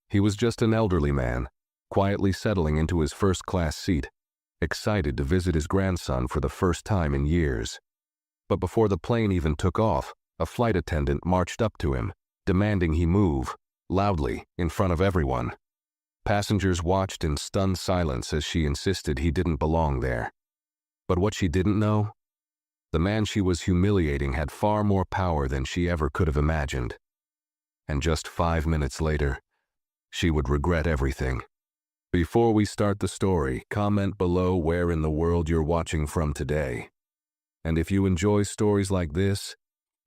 He was just an elderly man, quietly settling into his first-class seat, excited to visit his grandson for the first time in years. But before the plane even took off, a flight attendant marched up to him, demanding he move, loudly, in front of everyone. Passengers watched in stunned silence as she insisted he didn't belong there. But what she didn't know? The man she was humiliating had far more power than she ever could have imagined. And just 5 minutes later, she would regret everything. Before we start the story, comment below where in the world you're watching from today. And if you enjoy stories like this,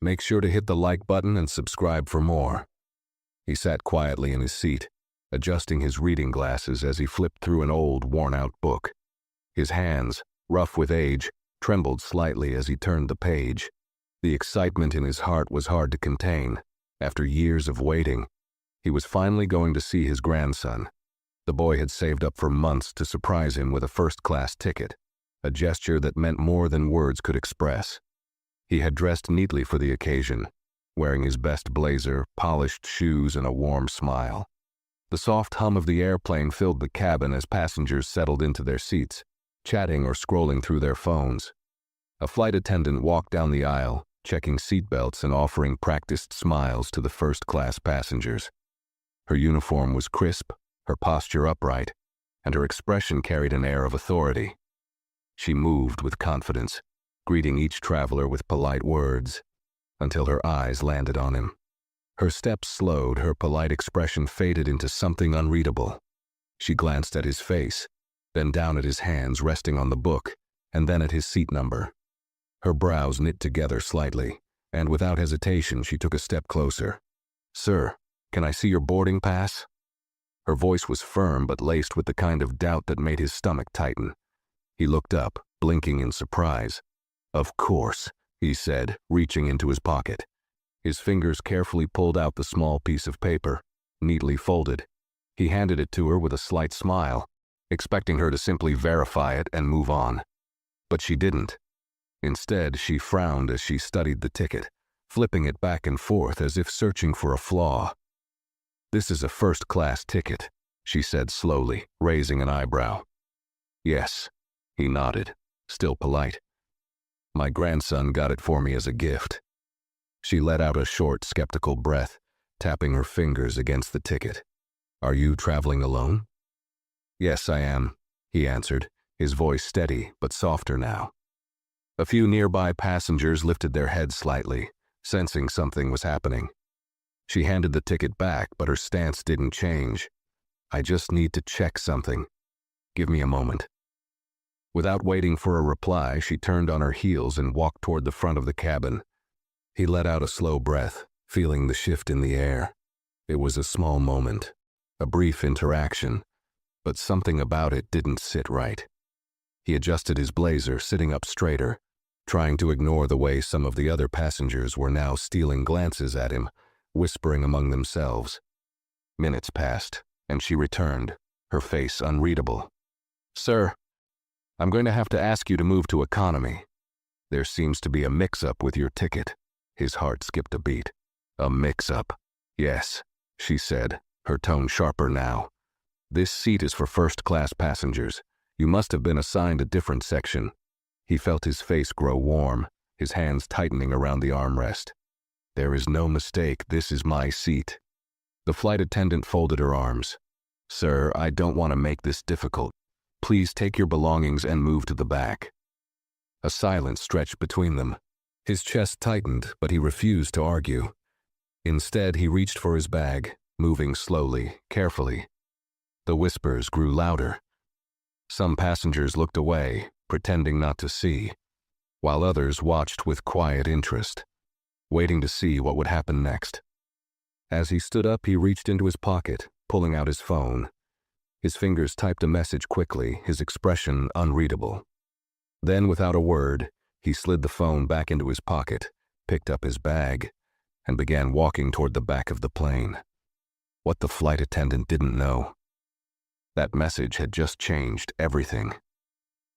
make sure to hit the like button and subscribe for more. He sat quietly in his seat, adjusting his reading glasses as he flipped through an old, worn-out book. His hands, rough with age, trembled slightly as he turned the page. The excitement in his heart was hard to contain. After years of waiting, he was finally going to see his grandson. The boy had saved up for months to surprise him with a first-class ticket, a gesture that meant more than words could express. He had dressed neatly for the occasion, wearing his best blazer, polished shoes, and a warm smile. The soft hum of the airplane filled the cabin as passengers settled into their seats, chatting or scrolling through their phones. A flight attendant walked down the aisle, checking seatbelts and offering practiced smiles to the first-class passengers. Her uniform was crisp, her posture upright, and her expression carried an air of authority. She moved with confidence, greeting each traveler with polite words, until her eyes landed on him. Her steps slowed, her polite expression faded into something unreadable. She glanced at his face, then down at his hands resting on the book, and then at his seat number. Her brows knit together slightly, and without hesitation she took a step closer. "Sir, can I see your boarding pass?" Her voice was firm but laced with the kind of doubt that made his stomach tighten. He looked up, blinking in surprise. "Of course," he said, reaching into his pocket. His fingers carefully pulled out the small piece of paper, neatly folded. He handed it to her with a slight smile, expecting her to simply verify it and move on. But she didn't. Instead, she frowned as she studied the ticket, flipping it back and forth as if searching for a flaw. "This is a first-class ticket," she said slowly, raising an eyebrow. "Yes," he nodded, still polite. "My grandson got it for me as a gift." She let out a short, skeptical breath, tapping her fingers against the ticket. "Are you traveling alone?" "Yes, I am," he answered, his voice steady but softer now. A few nearby passengers lifted their heads slightly, sensing something was happening. She handed the ticket back, but her stance didn't change. "I just need to check something. Give me a moment." Without waiting for a reply, she turned on her heels and walked toward the front of the cabin. He let out a slow breath, feeling the shift in the air. It was a small moment, a brief interaction, but something about it didn't sit right. He adjusted his blazer, sitting up straighter, trying to ignore the way some of the other passengers were now stealing glances at him, whispering among themselves. Minutes passed, and she returned, her face unreadable. "Sir, I'm going to have to ask you to move to economy. There seems to be a mix-up with your ticket." His heart skipped a beat. "A mix-up?" "Yes," she said, her tone sharper now. "This seat is for first-class passengers. You must have been assigned a different section." He felt his face grow warm, his hands tightening around the armrest. "There is no mistake, this is my seat." The flight attendant folded her arms. "Sir, I don't want to make this difficult. Please take your belongings and move to the back." A silence stretched between them. His chest tightened, but he refused to argue. Instead, he reached for his bag, moving slowly, carefully. The whispers grew louder. Some passengers looked away, pretending not to see, while others watched with quiet interest, waiting to see what would happen next. As he stood up, he reached into his pocket, pulling out his phone. His fingers typed a message quickly, his expression unreadable. Then, without a word, he slid the phone back into his pocket, picked up his bag, and began walking toward the back of the plane. What the flight attendant didn't know. That message had just changed everything.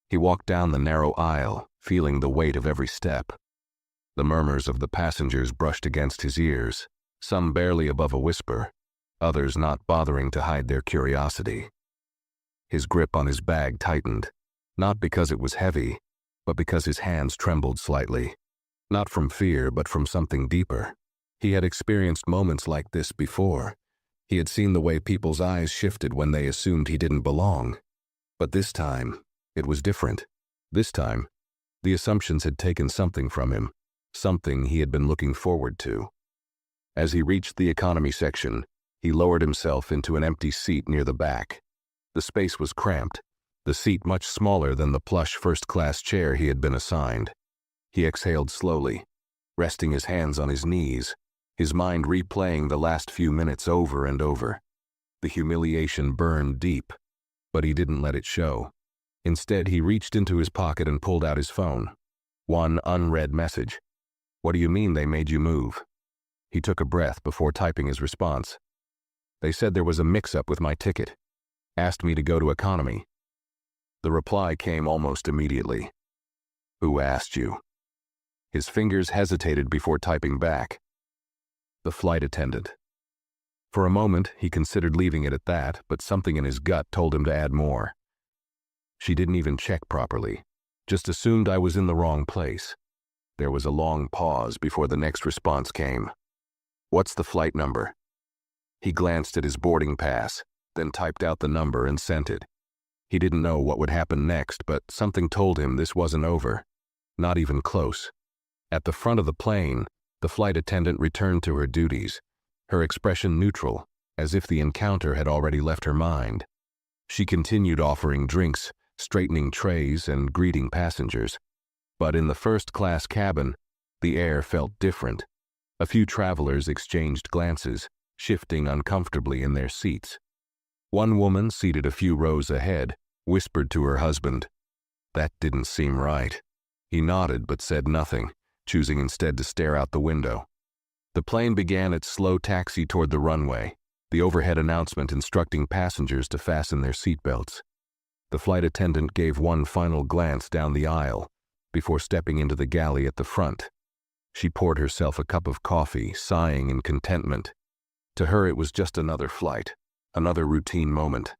He walked down the narrow aisle, feeling the weight of every step. The murmurs of the passengers brushed against his ears, some barely above a whisper, others not bothering to hide their curiosity. His grip on his bag tightened, not because it was heavy, but because his hands trembled slightly. Not from fear, but from something deeper. He had experienced moments like this before. He had seen the way people's eyes shifted when they assumed he didn't belong. But this time, it was different. This time, the assumptions had taken something from him, something he had been looking forward to. As he reached the economy section, he lowered himself into an empty seat near the back. The space was cramped, the seat much smaller than the plush first-class chair he had been assigned. He exhaled slowly, resting his hands on his knees, his mind replaying the last few minutes over and over. The humiliation burned deep, but he didn't let it show. Instead, he reached into his pocket and pulled out his phone. One unread message. "What do you mean they made you move?" He took a breath before typing his response. "They said there was a mix-up with my ticket. Asked me to go to economy." The reply came almost immediately. "Who asked you?" His fingers hesitated before typing back. "The flight attendant." For a moment, he considered leaving it at that, but something in his gut told him to add more. "She didn't even check properly. Just assumed I was in the wrong place." There was a long pause before the next response came. "What's the flight number?" He glanced at his boarding pass, then typed out the number and sent it. He didn't know what would happen next, but something told him this wasn't over. Not even close. At the front of the plane, the flight attendant returned to her duties, her expression neutral, as if the encounter had already left her mind. She continued offering drinks, straightening trays, and greeting passengers. But in the first-class cabin, the air felt different. A few travelers exchanged glances, shifting uncomfortably in their seats. One woman, seated a few rows ahead, whispered to her husband. That didn't seem right. He nodded but said nothing, choosing instead to stare out the window. The plane began its slow taxi toward the runway, the overhead announcement instructing passengers to fasten their seatbelts. The flight attendant gave one final glance down the aisle before stepping into the galley at the front. She poured herself a cup of coffee, sighing in contentment. To her it was just another flight, another routine moment.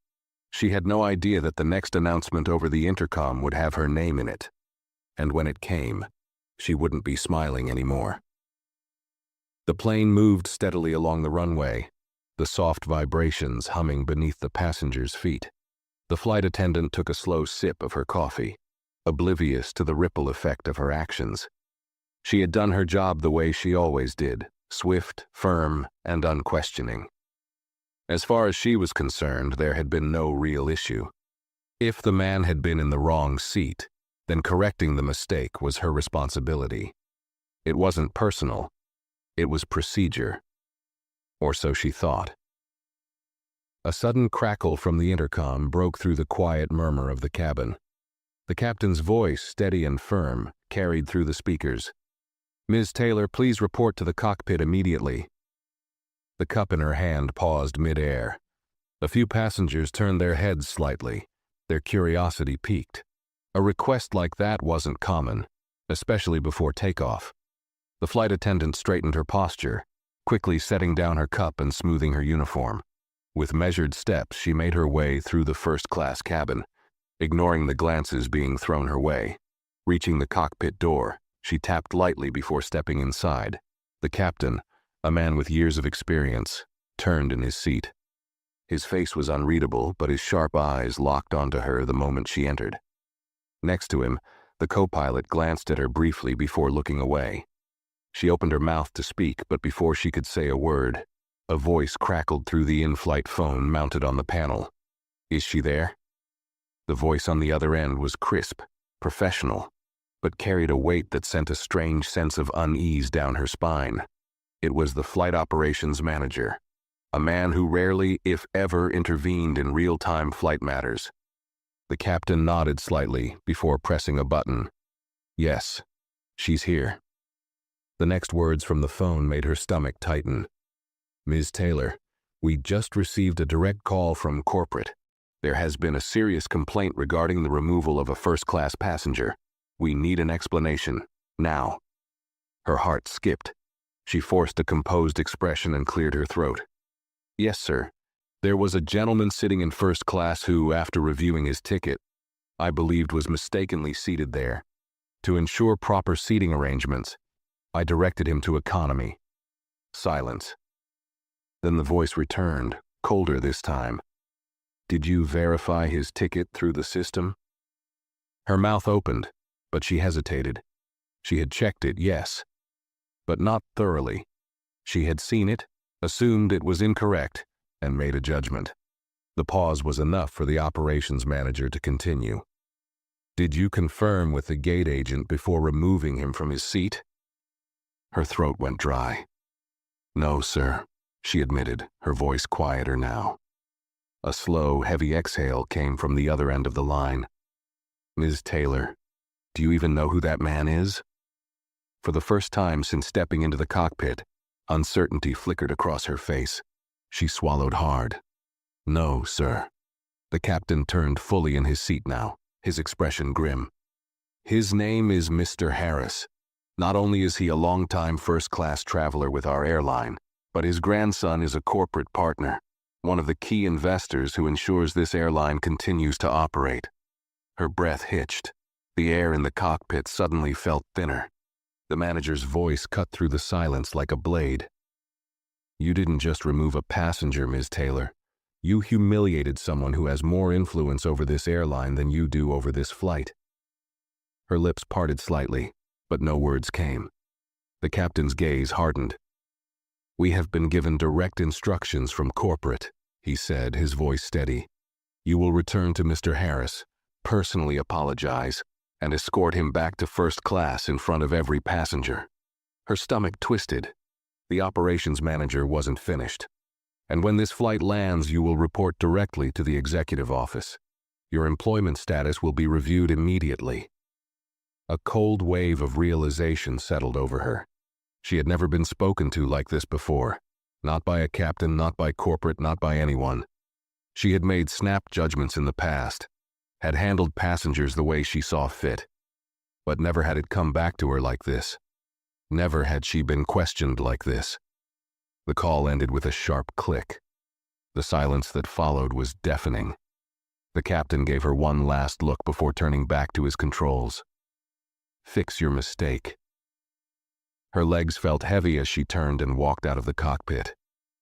She had no idea that the next announcement over the intercom would have her name in it. And when it came, she wouldn't be smiling anymore. The plane moved steadily along the runway, the soft vibrations humming beneath the passengers' feet. The flight attendant took a slow sip of her coffee, oblivious to the ripple effect of her actions. She had done her job the way she always did, swift, firm, and unquestioning. As far as she was concerned, there had been no real issue. If the man had been in the wrong seat, then correcting the mistake was her responsibility. It wasn't personal. It was procedure. Or so she thought. A sudden crackle from the intercom broke through the quiet murmur of the cabin. The captain's voice, steady and firm, carried through the speakers. "Ms. Taylor, please report to the cockpit immediately." The cup in her hand paused mid-air. A few passengers turned their heads slightly, their curiosity piqued. A request like that wasn't common, especially before takeoff. The flight attendant straightened her posture, quickly setting down her cup and smoothing her uniform. With measured steps, she made her way through the first-class cabin, ignoring the glances being thrown her way. Reaching the cockpit door, she tapped lightly before stepping inside. The captain, a man with years of experience, turned in his seat. His face was unreadable, but his sharp eyes locked onto her the moment she entered. Next to him, the co-pilot glanced at her briefly before looking away. She opened her mouth to speak, but before she could say a word, a voice crackled through the in-flight phone mounted on the panel. "Is she there?" The voice on the other end was crisp, professional, but carried a weight that sent a strange sense of unease down her spine. It was the flight operations manager, a man who rarely, if ever, intervened in real-time flight matters. The captain nodded slightly before pressing a button. "Yes, she's here." The next words from the phone made her stomach tighten. "Ms. Taylor, we just received a direct call from corporate. There has been a serious complaint regarding the removal of a first-class passenger. We need an explanation, now." Her heart skipped. She forced a composed expression and cleared her throat. Yes, sir. There was a gentleman sitting in first class who, after reviewing his ticket, I believed was mistakenly seated there. To ensure proper seating arrangements, I directed him to economy. Silence. Then the voice returned, colder this time. Did you verify his ticket through the system? Her mouth opened, but she hesitated. She had checked it, yes, but not thoroughly. She had seen it, assumed it was incorrect, and made a judgment. The pause was enough for the operations manager to continue. Did you confirm with the gate agent before removing him from his seat? Her throat went dry. No, sir, she admitted, her voice quieter now. A slow, heavy exhale came from the other end of the line. Ms. Taylor, do you even know who that man is? For the first time since stepping into the cockpit, uncertainty flickered across her face. She swallowed hard. No, sir. The captain turned fully in his seat now, his expression grim. His name is Mr. Harris. Not only is he a long-time first-class traveler with our airline, but his grandson is a corporate partner, one of the key investors who ensures this airline continues to operate. Her breath hitched. The air in the cockpit suddenly felt thinner. The manager's voice cut through the silence like a blade. You didn't just remove a passenger, Ms. Taylor. You humiliated someone who has more influence over this airline than you do over this flight. Her lips parted slightly, but no words came. The captain's gaze hardened. We have been given direct instructions from corporate, he said, his voice steady. You will return to Mr. Harris, personally apologize, and escort him back to first class in front of every passenger. Her stomach twisted. The operations manager wasn't finished. And when this flight lands, you will report directly to the executive office. Your employment status will be reviewed immediately. A cold wave of realization settled over her. She had never been spoken to like this before. Not by a captain, not by corporate, not by anyone. She had made snap judgments in the past, had handled passengers the way she saw fit, but never had it come back to her like this. Never had she been questioned like this. The call ended with a sharp click. The silence that followed was deafening. The captain gave her one last look before turning back to his controls. Fix your mistake. Her legs felt heavy as she turned and walked out of the cockpit.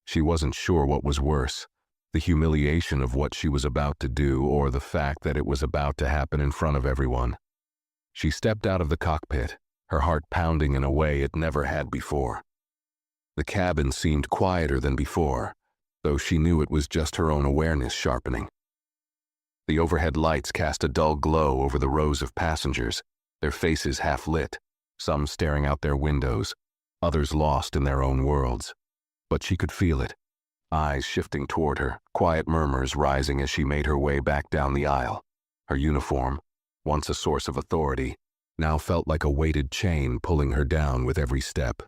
She wasn't sure what was worse, the humiliation of what she was about to do or the fact that it was about to happen in front of everyone. She stepped out of the cockpit, her heart pounding in a way it never had before. The cabin seemed quieter than before, though she knew it was just her own awareness sharpening. The overhead lights cast a dull glow over the rows of passengers, their faces half lit, some staring out their windows, others lost in their own worlds. But she could feel it, eyes shifting toward her, quiet murmurs rising as she made her way back down the aisle. Her uniform, once a source of authority, now felt like a weighted chain pulling her down with every step.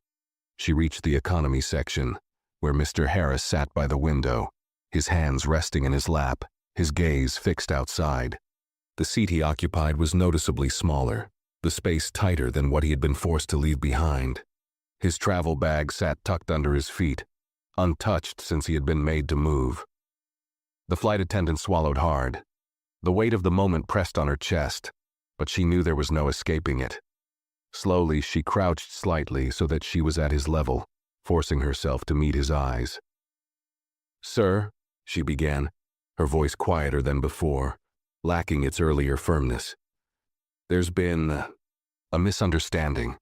She reached the economy section, where Mr. Harris sat by the window, his hands resting in his lap, his gaze fixed outside. The seat he occupied was noticeably smaller, the space tighter than what he had been forced to leave behind. His travel bag sat tucked under his feet, untouched since he had been made to move. The flight attendant swallowed hard. The weight of the moment pressed on her chest, but she knew there was no escaping it. Slowly, she crouched slightly so that she was at his level, forcing herself to meet his eyes. Sir, she began, her voice quieter than before, lacking its earlier firmness. There's been a misunderstanding.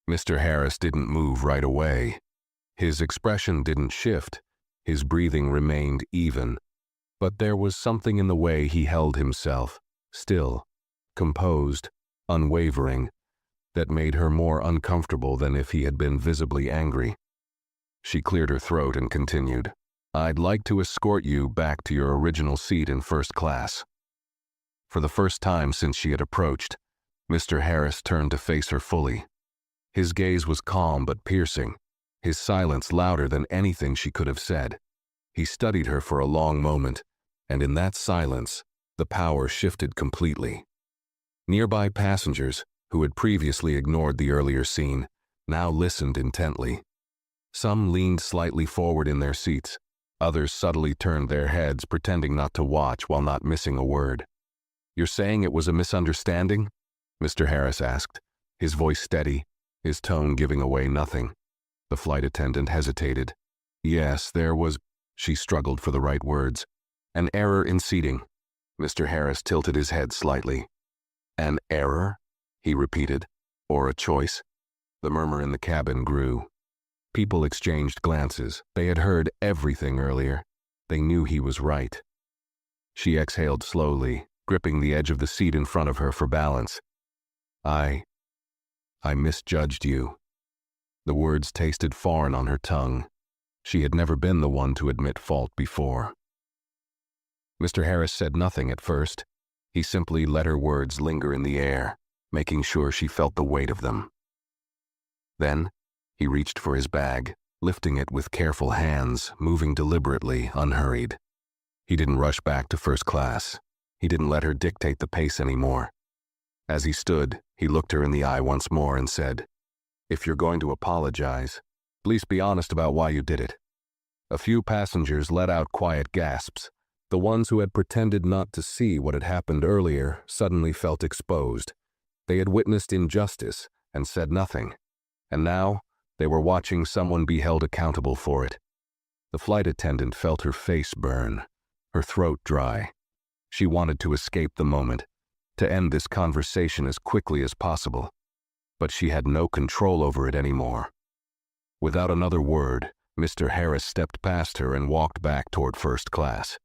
Mr. Harris didn't move right away. His expression didn't shift. His breathing remained even. But there was something in the way he held himself, still, composed, unwavering, that made her more uncomfortable than if he had been visibly angry. She cleared her throat and continued, I'd like to escort you back to your original seat in first class. For the first time since she had approached, Mr. Harris turned to face her fully. His gaze was calm but piercing, his silence louder than anything she could have said. He studied her for a long moment, and in that silence, the power shifted completely. Nearby passengers, who had previously ignored the earlier scene, now listened intently. Some leaned slightly forward in their seats, Others subtly turned their heads, pretending not to watch while not missing a word. "You're saying it was a misunderstanding?" Mr. Harris asked, his voice steady, his tone giving away nothing. The flight attendant hesitated. "Yes, there was—" She struggled for the right words. "An error in seating." Mr. Harris tilted his head slightly. "An error?" he repeated. "Or a choice?" The murmur in the cabin grew. People exchanged glances. They had heard everything earlier. They knew he was right. She exhaled slowly, gripping the edge of the seat in front of her for balance. I misjudged you." The words tasted foreign on her tongue. She had never been the one to admit fault before. Mr. Harris said nothing at first. He simply let her words linger in the air, making sure she felt the weight of them. Then, he reached for his bag, lifting it with careful hands, moving deliberately, unhurried. He didn't rush back to first class. He didn't let her dictate the pace anymore. As he stood, he looked her in the eye once more and said, "If you're going to apologize, please be honest about why you did it." A few passengers let out quiet gasps. The ones who had pretended not to see what had happened earlier suddenly felt exposed. They had witnessed injustice and said nothing. And now, they were watching someone be held accountable for it. The flight attendant felt her face burn, her throat dry. She wanted to escape the moment, to end this conversation as quickly as possible. But she had no control over it anymore. Without another word, Mr. Harris stepped past her and walked back toward first class.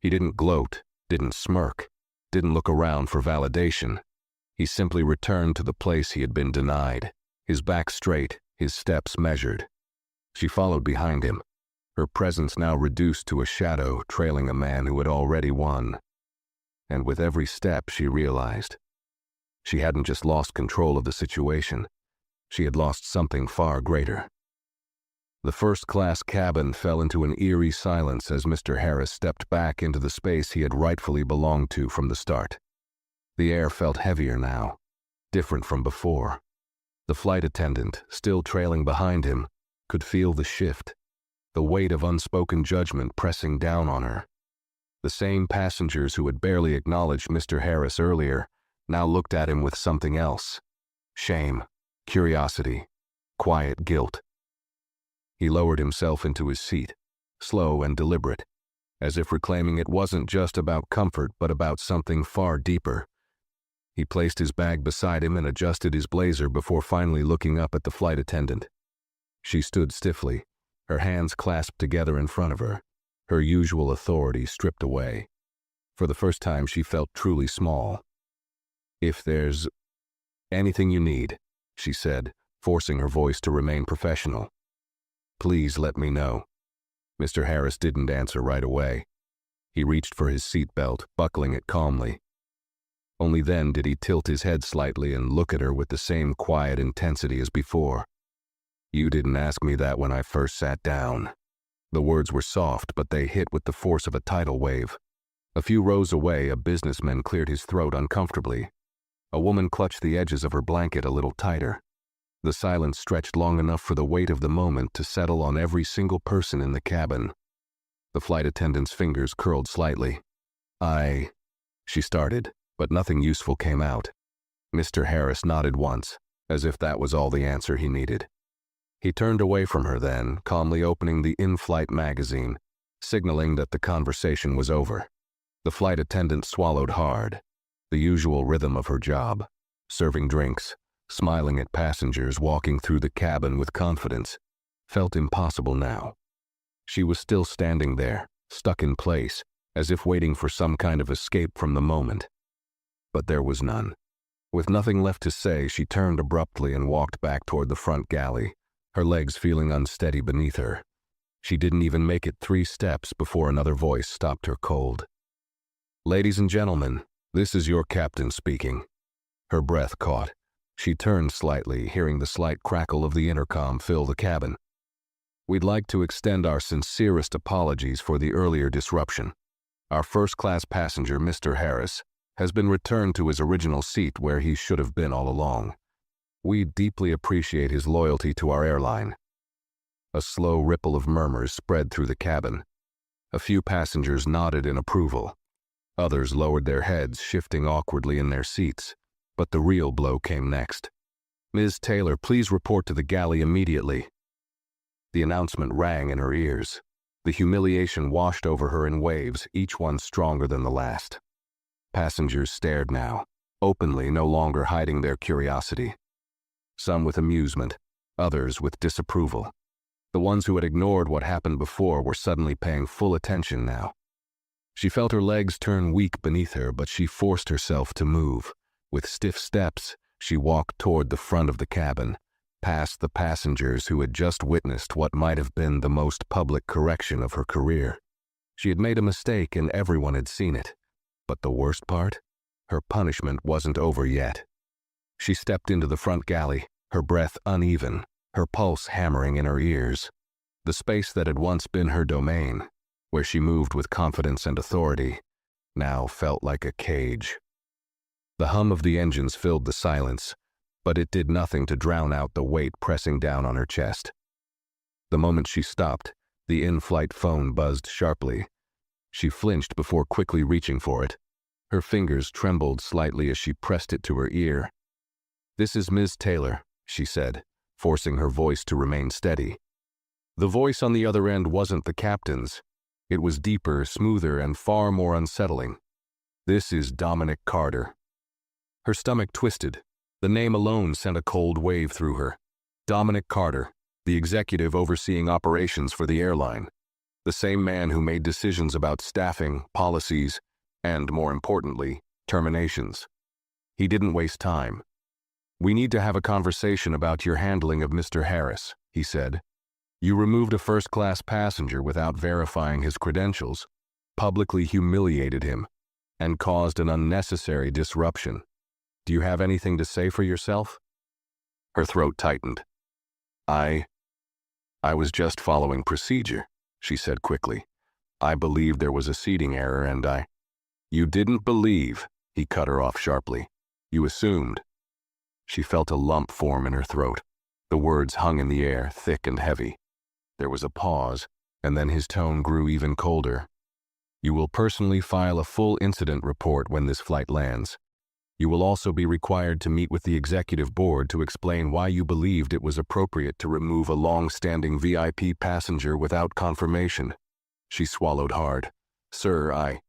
He didn't gloat, didn't smirk, didn't look around for validation. He simply returned to the place he had been denied, his back straight, his steps measured. She followed behind him, her presence now reduced to a shadow trailing a man who had already won. And with every step, she realized she hadn't just lost control of the situation. She had lost something far greater. The first-class cabin fell into an eerie silence as Mr. Harris stepped back into the space he had rightfully belonged to from the start. The air felt heavier now, different from before. The flight attendant, still trailing behind him, could feel the shift, the weight of unspoken judgment pressing down on her. The same passengers who had barely acknowledged Mr. Harris earlier now looked at him with something else: shame, curiosity, quiet guilt. He lowered himself into his seat, slow and deliberate, as if reclaiming it wasn't just about comfort but about something far deeper. He placed his bag beside him and adjusted his blazer before finally looking up at the flight attendant. She stood stiffly, her hands clasped together in front of her, her usual authority stripped away. For the first time, she felt truly small. "If there's anything you need," she said, forcing her voice to remain professional, "please let me know." Mr. Harris didn't answer right away. He reached for his seatbelt, buckling it calmly. Only then did he tilt his head slightly and look at her with the same quiet intensity as before. "You didn't ask me that when I first sat down." The words were soft, but they hit with the force of a tidal wave. A few rows away, a businessman cleared his throat uncomfortably. A woman clutched the edges of her blanket a little tighter. The silence stretched long enough for the weight of the moment to settle on every single person in the cabin. The flight attendant's fingers curled slightly. She started, but nothing useful came out. Mr. Harris nodded once, as if that was all the answer he needed. He turned away from her then, calmly opening the in-flight magazine, signaling that the conversation was over. The flight attendant swallowed hard, the usual rhythm of her job, serving drinks, smiling at passengers walking through the cabin with confidence, felt impossible now. She was still standing there, stuck in place, as if waiting for some kind of escape from the moment. But there was none. With nothing left to say, she turned abruptly and walked back toward the front galley, her legs feeling unsteady beneath her. She didn't even make it 3 steps before another voice stopped her cold. "Ladies and gentlemen, this is your captain speaking." Her breath caught. She turned slightly, hearing the slight crackle of the intercom fill the cabin. "We'd like to extend our sincerest apologies for the earlier disruption. Our first-class passenger, Mr. Harris, has been returned to his original seat where he should have been all along. We deeply appreciate his loyalty to our airline." A slow ripple of murmurs spread through the cabin. A few passengers nodded in approval. Others lowered their heads, shifting awkwardly in their seats. But the real blow came next. "Ms. Taylor, please report to the galley immediately." The announcement rang in her ears. The humiliation washed over her in waves, each one stronger than the last. Passengers stared now, openly, no longer hiding their curiosity. Some with amusement, others with disapproval. The ones who had ignored what happened before were suddenly paying full attention now. She felt her legs turn weak beneath her, but she forced herself to move. With stiff steps, she walked toward the front of the cabin, past the passengers who had just witnessed what might have been the most public correction of her career. She had made a mistake and everyone had seen it. But the worst part? Her punishment wasn't over yet. She stepped into the front galley, her breath uneven, her pulse hammering in her ears. The space that had once been her domain, where she moved with confidence and authority, now felt like a cage. The hum of the engines filled the silence, but it did nothing to drown out the weight pressing down on her chest. The moment she stopped, the in-flight phone buzzed sharply. She flinched before quickly reaching for it. Her fingers trembled slightly as she pressed it to her ear. "This is Ms. Taylor," she said, forcing her voice to remain steady. The voice on the other end wasn't the captain's. It was deeper, smoother, and far more unsettling. "This is Dominic Carter." Her stomach twisted. The name alone sent a cold wave through her. Dominic Carter, the executive overseeing operations for the airline. The same man who made decisions about staffing, policies, and, more importantly, terminations. He didn't waste time. "We need to have a conversation about your handling of Mr. Harris," he said. "You removed a first-class passenger without verifying his credentials, publicly humiliated him, and caused an unnecessary disruption. Do you have anything to say for yourself?" Her throat tightened. I was just following procedure," she said quickly. "I believed there was a seating error and I—" "You didn't believe," he cut her off sharply. "You assumed." She felt a lump form in her throat. The words hung in the air, thick and heavy. There was a pause, and then his tone grew even colder. "You will personally file a full incident report when this flight lands. You will also be required to meet with the executive board to explain why you believed it was appropriate to remove a long-standing VIP passenger without confirmation." She swallowed hard. "Sir,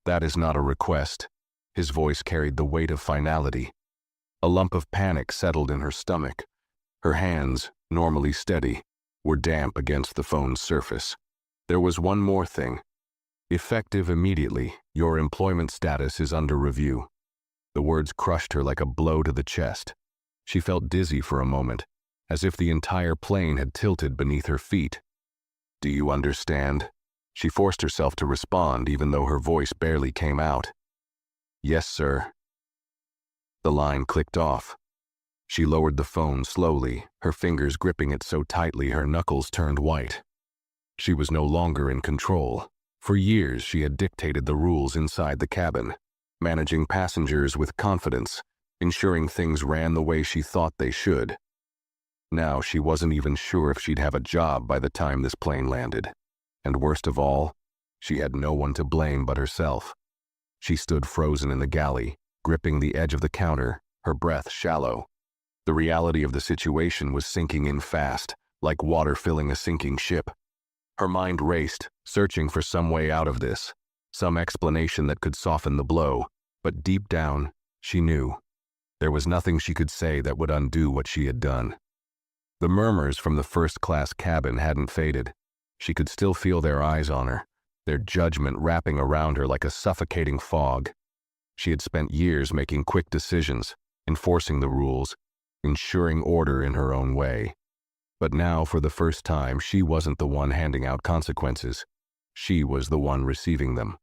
That is not a request." His voice carried the weight of finality. A lump of panic settled in her stomach. Her hands, normally steady, were damp against the phone's surface. "There was one more thing. Effective immediately, your employment status is under review." The words crushed her like a blow to the chest. She felt dizzy for a moment, as if the entire plane had tilted beneath her feet. "Do you understand?" She forced herself to respond, even though her voice barely came out. "Yes, sir." The line clicked off. She lowered the phone slowly, her fingers gripping it so tightly her knuckles turned white. She was no longer in control. For years she had dictated the rules inside the cabin, managing passengers with confidence, ensuring things ran the way she thought they should. Now she wasn't even sure if she'd have a job by the time this plane landed. And worst of all, she had no one to blame but herself. She stood frozen in the galley, gripping the edge of the counter, her breath shallow. The reality of the situation was sinking in fast, like water filling a sinking ship. Her mind raced, searching for some way out of this, some explanation that could soften the blow, but deep down, she knew. There was nothing she could say that would undo what she had done. The murmurs from the first-class cabin hadn't faded. She could still feel their eyes on her, their judgment wrapping around her like a suffocating fog. She had spent years making quick decisions, enforcing the rules, ensuring order in her own way. But now, for the first time, she wasn't the one handing out consequences. She was the one receiving them.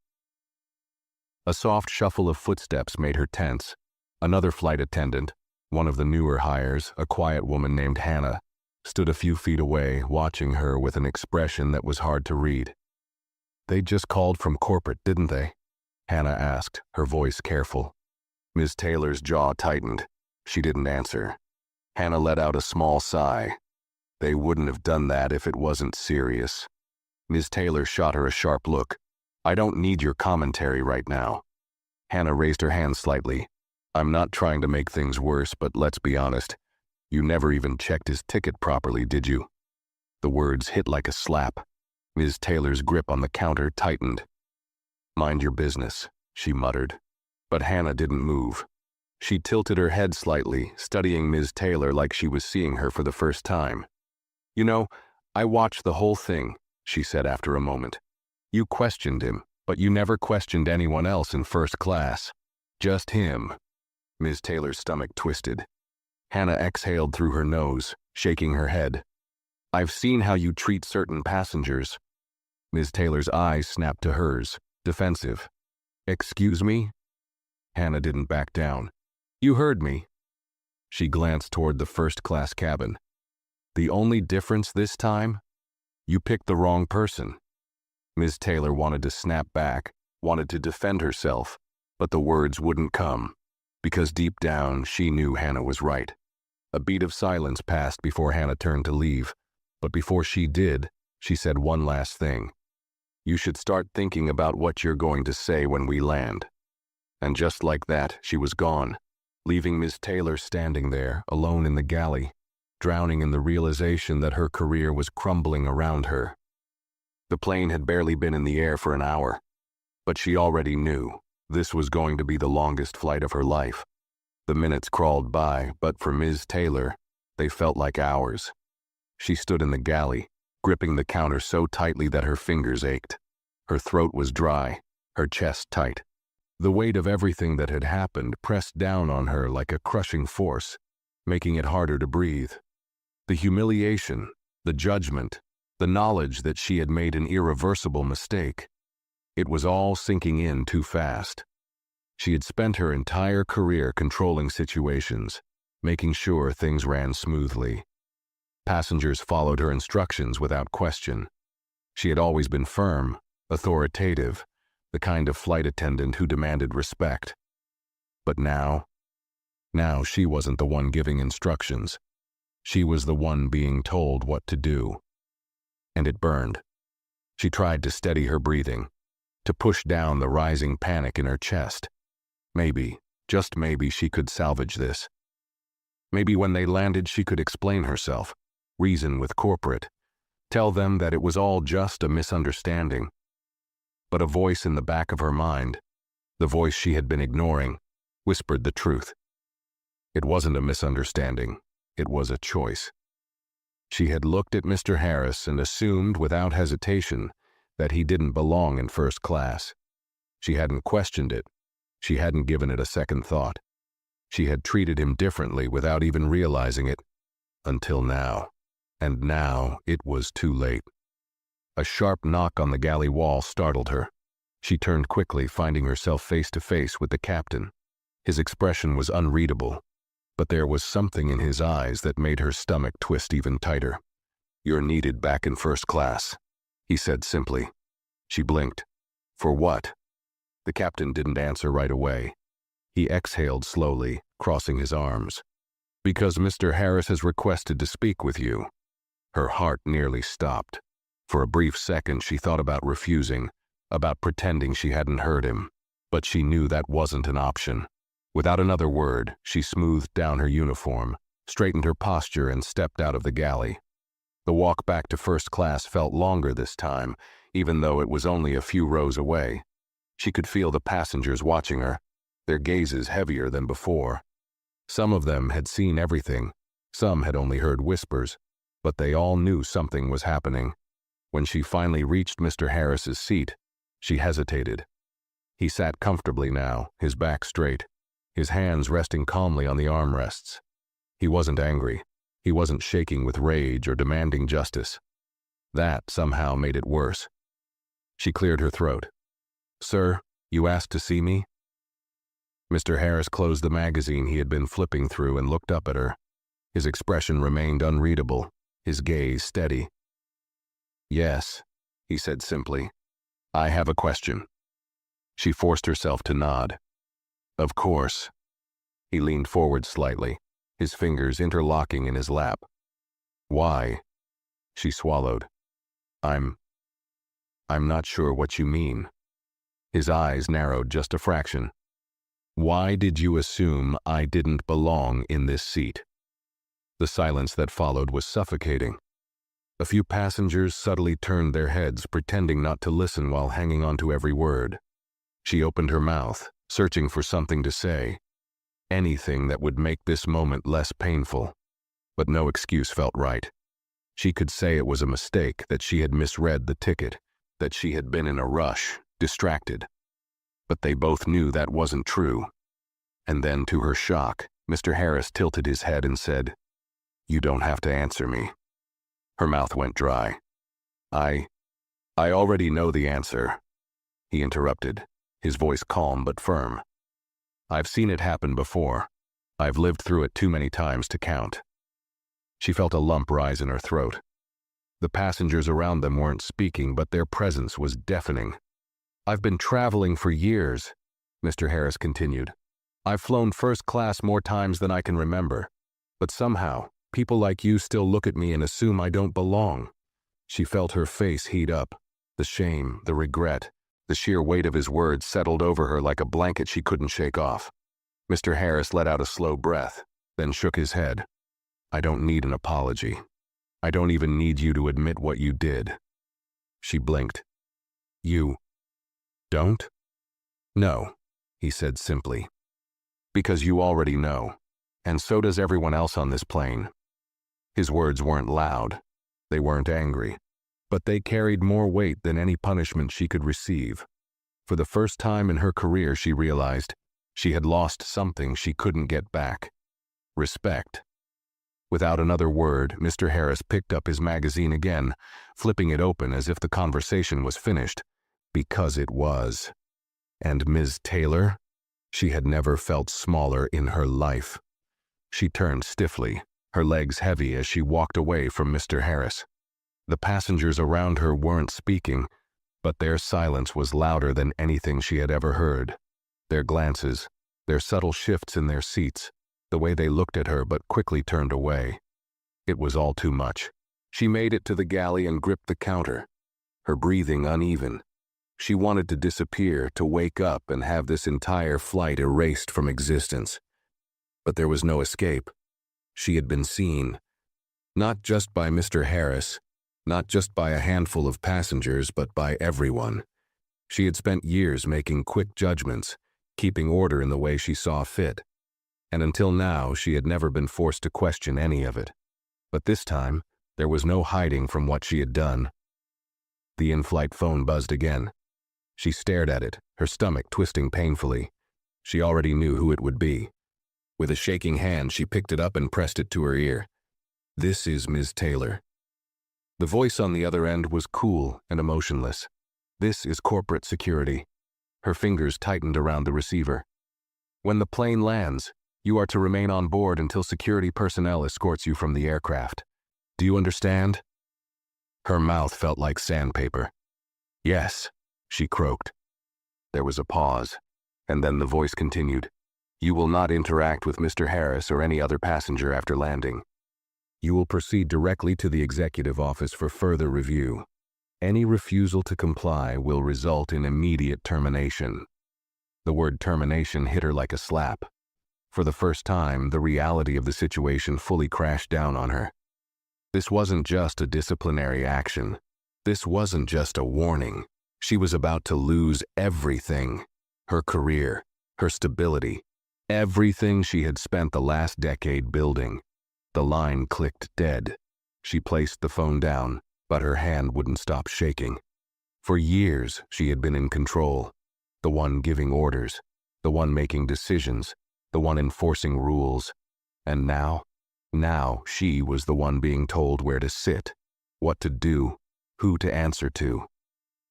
A soft shuffle of footsteps made her tense. Another flight attendant, one of the newer hires, a quiet woman named Hannah, stood a few feet away, watching her with an expression that was hard to read. "They just called from corporate, didn't they?" Hannah asked, her voice careful. Ms. Taylor's jaw tightened. She didn't answer. Hannah let out a small sigh. "They wouldn't have done that if it wasn't serious." Ms. Taylor shot her a sharp look. I don't need your commentary right now. Hannah raised her hand slightly. I'm not trying to make things worse, but let's be honest. You never even checked his ticket properly, did you? The words hit like a slap. Ms. Taylor's grip on the counter tightened. Mind your business, she muttered. But Hannah didn't move. She tilted her head slightly, studying Ms. Taylor like she was seeing her for the first time. You know, I watched the whole thing, she said after a moment. You questioned him, but you never questioned anyone else in first class. Just him. Ms. Taylor's stomach twisted. Hannah exhaled through her nose, shaking her head. I've seen how you treat certain passengers. Ms. Taylor's eyes snapped to hers, defensive. Excuse me? Hannah didn't back down. You heard me. She glanced toward the first-class cabin. The only difference this time? You picked the wrong person. Ms. Taylor wanted to snap back, wanted to defend herself, but the words wouldn't come, because deep down she knew Hannah was right. A beat of silence passed before Hannah turned to leave, but before she did, she said one last thing. You should start thinking about what you're going to say when we land. And just like that, she was gone, leaving Ms. Taylor standing there, alone in the galley, drowning in the realization that her career was crumbling around her. The plane had barely been in the air for an hour, but she already knew this was going to be the longest flight of her life. The minutes crawled by, but for Ms. Taylor, they felt like hours. She stood in the galley, gripping the counter so tightly that her fingers ached. Her throat was dry, her chest tight. The weight of everything that had happened pressed down on her like a crushing force, making it harder to breathe. The humiliation, the judgment, the knowledge that she had made an irreversible mistake. It was all sinking in too fast. She had spent her entire career controlling situations, making sure things ran smoothly. Passengers followed her instructions without question. She had always been firm, authoritative, the kind of flight attendant who demanded respect. But now she wasn't the one giving instructions. She was the one being told what to do. And it burned. She tried to steady her breathing, to push down the rising panic in her chest. Maybe, just maybe, she could salvage this. Maybe when they landed she could explain herself, reason with corporate, tell them that it was all just a misunderstanding. But a voice in the back of her mind, the voice she had been ignoring, whispered the truth. It wasn't a misunderstanding, it was a choice. She had looked at Mr. Harris and assumed without hesitation that he didn't belong in first class. She hadn't questioned it. She hadn't given it a second thought. She had treated him differently without even realizing it, until now. And now it was too late. A sharp knock on the galley wall startled her. She turned quickly, finding herself face to face with the captain. His expression was unreadable, but there was something in his eyes that made her stomach twist even tighter. You're needed back in first class, he said simply. She blinked. For what? The captain didn't answer right away. He exhaled slowly, crossing his arms. Because Mr. Harris has requested to speak with you. Her heart nearly stopped. For a brief second she thought about refusing, about pretending she hadn't heard him. But she knew that wasn't an option. Without another word, she smoothed down her uniform, straightened her posture, and stepped out of the galley. The walk back to first class felt longer this time, even though it was only a few rows away. She could feel the passengers watching her, their gazes heavier than before. Some of them had seen everything, some had only heard whispers, but they all knew something was happening. When she finally reached Mr. Harris's seat, she hesitated. He sat comfortably now, his back straight, his hands resting calmly on the armrests. He wasn't angry. He wasn't shaking with rage or demanding justice. That somehow made it worse. She cleared her throat. Sir, you asked to see me? Mr. Harris closed the magazine he had been flipping through and looked up at her. His expression remained unreadable, his gaze steady. Yes, he said simply. I have a question. She forced herself to nod. Of course. He leaned forward slightly, his fingers interlocking in his lap. Why? She swallowed. I'm I'm not sure what you mean. His eyes narrowed just a fraction. Why did you assume I didn't belong in this seat? The silence that followed was suffocating. A few passengers subtly turned their heads, pretending not to listen while hanging on to every word. She opened her mouth, searching for something to say. Anything that would make this moment less painful. But no excuse felt right. She could say it was a mistake, that she had misread the ticket, that she had been in a rush, distracted. But they both knew that wasn't true. And then, to her shock, Mr. Harris tilted his head and said, "You don't have to answer me." Her mouth went dry. I already know the answer," he interrupted, his voice calm but firm. "I've seen it happen before. I've lived through it too many times to count." She felt a lump rise in her throat. The passengers around them weren't speaking, but their presence was deafening. "I've been traveling for years," Mr. Harris continued. "I've flown first class more times than I can remember. But somehow, people like you still look at me and assume I don't belong." She felt her face heat up. The shame, the regret, the sheer weight of his words settled over her like a blanket she couldn't shake off. Mr. Harris let out a slow breath, then shook his head. "I don't need an apology. I don't even need you to admit what you did." She blinked. "You don't?" "No," he said simply. "Because you already know, and so does everyone else on this plane." His words weren't loud. They weren't angry. But they carried more weight than any punishment she could receive. For the first time in her career, she realized she had lost something she couldn't get back. Respect. Without another word, Mr. Harris picked up his magazine again, flipping it open as if the conversation was finished. Because it was. And Ms. Taylor? She had never felt smaller in her life. She turned stiffly, her legs heavy as she walked away from Mr. Harris. The passengers around her weren't speaking, but their silence was louder than anything she had ever heard. Their glances, their subtle shifts in their seats, the way they looked at her but quickly turned away. It was all too much. She made it to the galley and gripped the counter, her breathing uneven. She wanted to disappear, to wake up and have this entire flight erased from existence. But there was no escape. She had been seen. Not just by Mr. Harris, not just by a handful of passengers, but by everyone. She had spent years making quick judgments, keeping order in the way she saw fit. And until now, she had never been forced to question any of it. But this time, there was no hiding from what she had done. The in-flight phone buzzed again. She stared at it, her stomach twisting painfully. She already knew who it would be. With a shaking hand, she picked it up and pressed it to her ear. "This is Ms. Taylor." The voice on the other end was cool and emotionless. "This is corporate security." Her fingers tightened around the receiver. "When the plane lands, you are to remain on board until security personnel escorts you from the aircraft. Do you understand?" Her mouth felt like sandpaper. "Yes," she croaked. There was a pause, and then the voice continued. "You will not interact with Mr. Harris or any other passenger after landing. You will proceed directly to the executive office for further review. Any refusal to comply will result in immediate termination." The word termination hit her like a slap. For the first time, the reality of the situation fully crashed down on her. This wasn't just a disciplinary action. This wasn't just a warning. She was about to lose everything. Her career, her stability, everything she had spent the last decade building. The line clicked dead. She placed the phone down, but her hand wouldn't stop shaking. For years, she had been in control. The one giving orders, the one making decisions, the one enforcing rules. And now she was the one being told where to sit, what to do, who to answer to.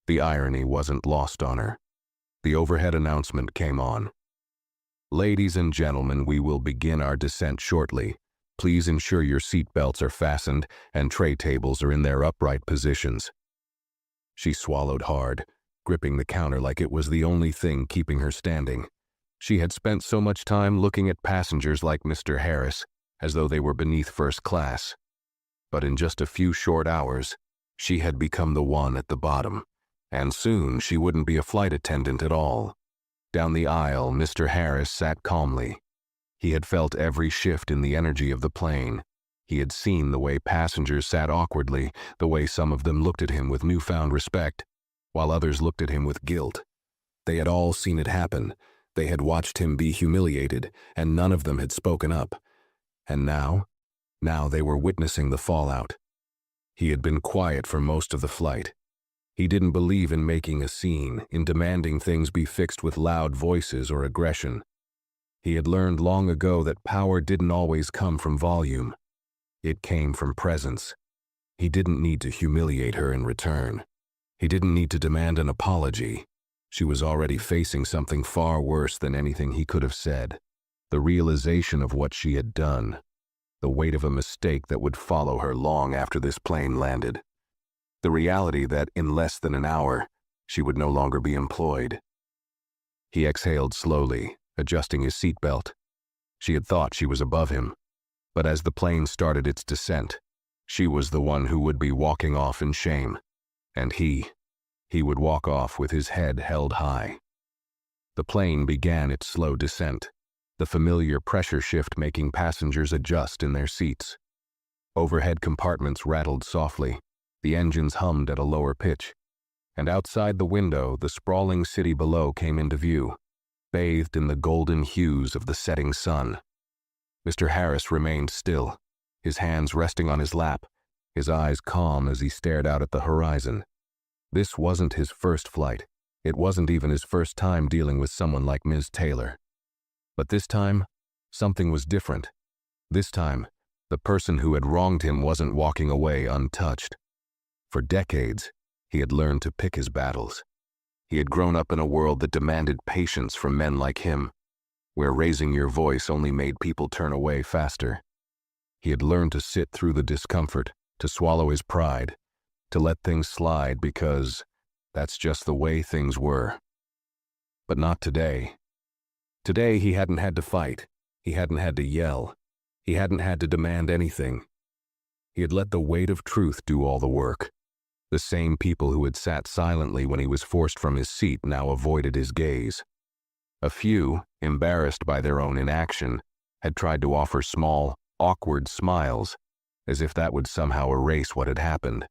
The irony wasn't lost on her. The overhead announcement came on. "Ladies and gentlemen, we will begin our descent shortly. Please ensure your seat belts are fastened and tray tables are in their upright positions." She swallowed hard, gripping the counter like it was the only thing keeping her standing. She had spent so much time looking at passengers like Mr. Harris, as though they were beneath first class. But in just a few short hours, she had become the one at the bottom, And soon she wouldn't be a flight attendant at all. Down the aisle, Mr. Harris sat calmly. He had felt every shift in the energy of the plane. He had seen the way passengers sat awkwardly, the way some of them looked at him with newfound respect, while others looked at him with guilt. They had all seen it happen. They had watched him be humiliated, and none of them had spoken up. And now they were witnessing the fallout. He had been quiet for most of the flight. He didn't believe in making a scene, in demanding things be fixed with loud voices or aggression. He had learned long ago that power didn't always come from volume. It came from presence. He didn't need to humiliate her in return. He didn't need to demand an apology. She was already facing something far worse than anything he could have said. The realization of what she had done. The weight of a mistake that would follow her long after this plane landed. The reality that in less than an hour, she would no longer be employed. He exhaled slowly, adjusting his seatbelt. She had thought she was above him, but as the plane started its descent, she was the one who would be walking off in shame, and he would walk off with his head held high. The plane began its slow descent, the familiar pressure shift making passengers adjust in their seats. Overhead compartments rattled softly, the engines hummed at a lower pitch, and outside the window the sprawling city below came into view, bathed in the golden hues of the setting sun. Mr. Harris remained still, his hands resting on his lap, his eyes calm as he stared out at the horizon. This wasn't his first flight. It wasn't even his first time dealing with someone like Ms. Taylor. But this time, something was different. This time, the person who had wronged him wasn't walking away untouched. For decades, he had learned to pick his battles. He had grown up in a world that demanded patience from men like him, where raising your voice only made people turn away faster. He had learned to sit through the discomfort, to swallow his pride, to let things slide because that's just the way things were. But not today. Today he hadn't had to fight. He hadn't had to yell. He hadn't had to demand anything. He had let the weight of truth do all the work. The same people who had sat silently when he was forced from his seat now avoided his gaze. A few, embarrassed by their own inaction, had tried to offer small, awkward smiles, as if that would somehow erase what had happened.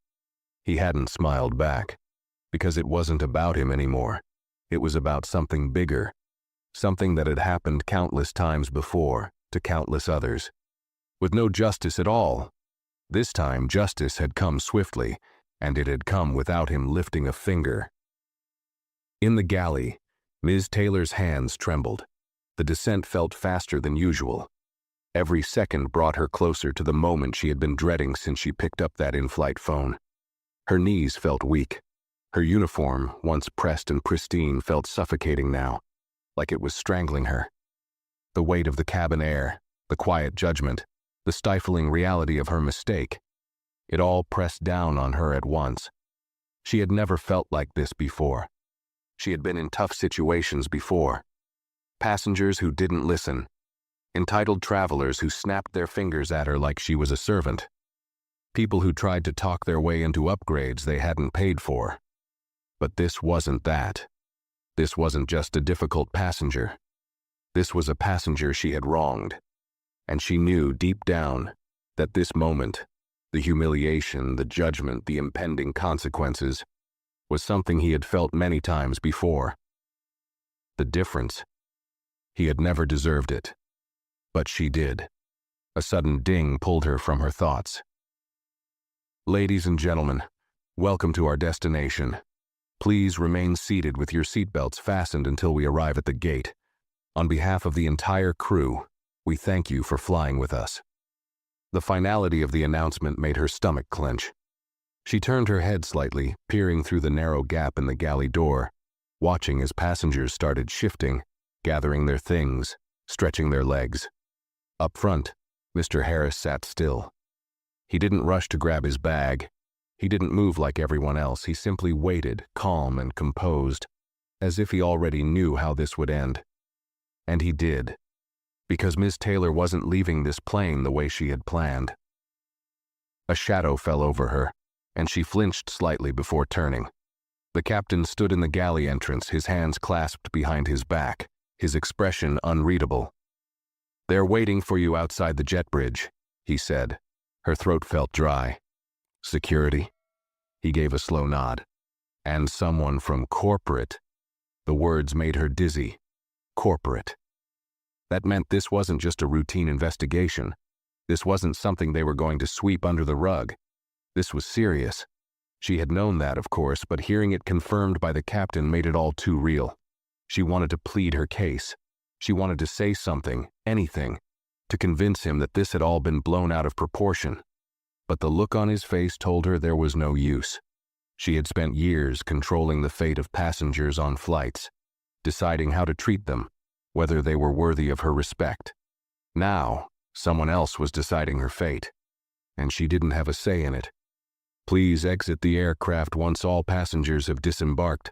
He hadn't smiled back, because it wasn't about him anymore. It was about something bigger, something that had happened countless times before, to countless others. With no justice at all. This time justice had come swiftly, and it had come without him lifting a finger. In the galley, Ms. Taylor's hands trembled. The descent felt faster than usual. Every second brought her closer to the moment she had been dreading since she picked up that in-flight phone. Her knees felt weak. Her uniform, once pressed and pristine, felt suffocating now, like it was strangling her. The weight of the cabin air, the quiet judgment, the stifling reality of her mistake, it all pressed down on her at once. She had never felt like this before. She had been in tough situations before. Passengers who didn't listen. Entitled travelers who snapped their fingers at her like she was a servant. People who tried to talk their way into upgrades they hadn't paid for. But this wasn't that. This wasn't just a difficult passenger. This was a passenger she had wronged. And she knew deep down that this moment, the humiliation, the judgment, the impending consequences, was something he had felt many times before. The difference? He had never deserved it. But she did. A sudden ding pulled her from her thoughts. Ladies and gentlemen, welcome to our destination. Please remain seated with your seatbelts fastened until we arrive at the gate. On behalf of the entire crew, we thank you for flying with us. The finality of the announcement made her stomach clench. She turned her head slightly, peering through the narrow gap in the galley door, watching as passengers started shifting, gathering their things, stretching their legs. Up front, Mr. Harris sat still. He didn't rush to grab his bag. He didn't move like everyone else. He simply waited, calm and composed, as if he already knew how this would end. And he did, because Ms. Taylor wasn't leaving this plane the way she had planned. A shadow fell over her, and she flinched slightly before turning. The captain stood in the galley entrance, his hands clasped behind his back, his expression unreadable. "They're waiting for you outside the jet bridge," he said. Her throat felt dry. "Security?" He gave a slow nod. "And someone from corporate." The words made her dizzy. Corporate. That meant this wasn't just a routine investigation. This wasn't something they were going to sweep under the rug. This was serious. She had known that, of course, but hearing it confirmed by the captain made it all too real. She wanted to plead her case. She wanted to say something, anything, to convince him that this had all been blown out of proportion. But the look on his face told her there was no use. She had spent years controlling the fate of passengers on flights, deciding how to treat them, whether they were worthy of her respect. Now, someone else was deciding her fate, and she didn't have a say in it. "Please exit the aircraft once all passengers have disembarked,"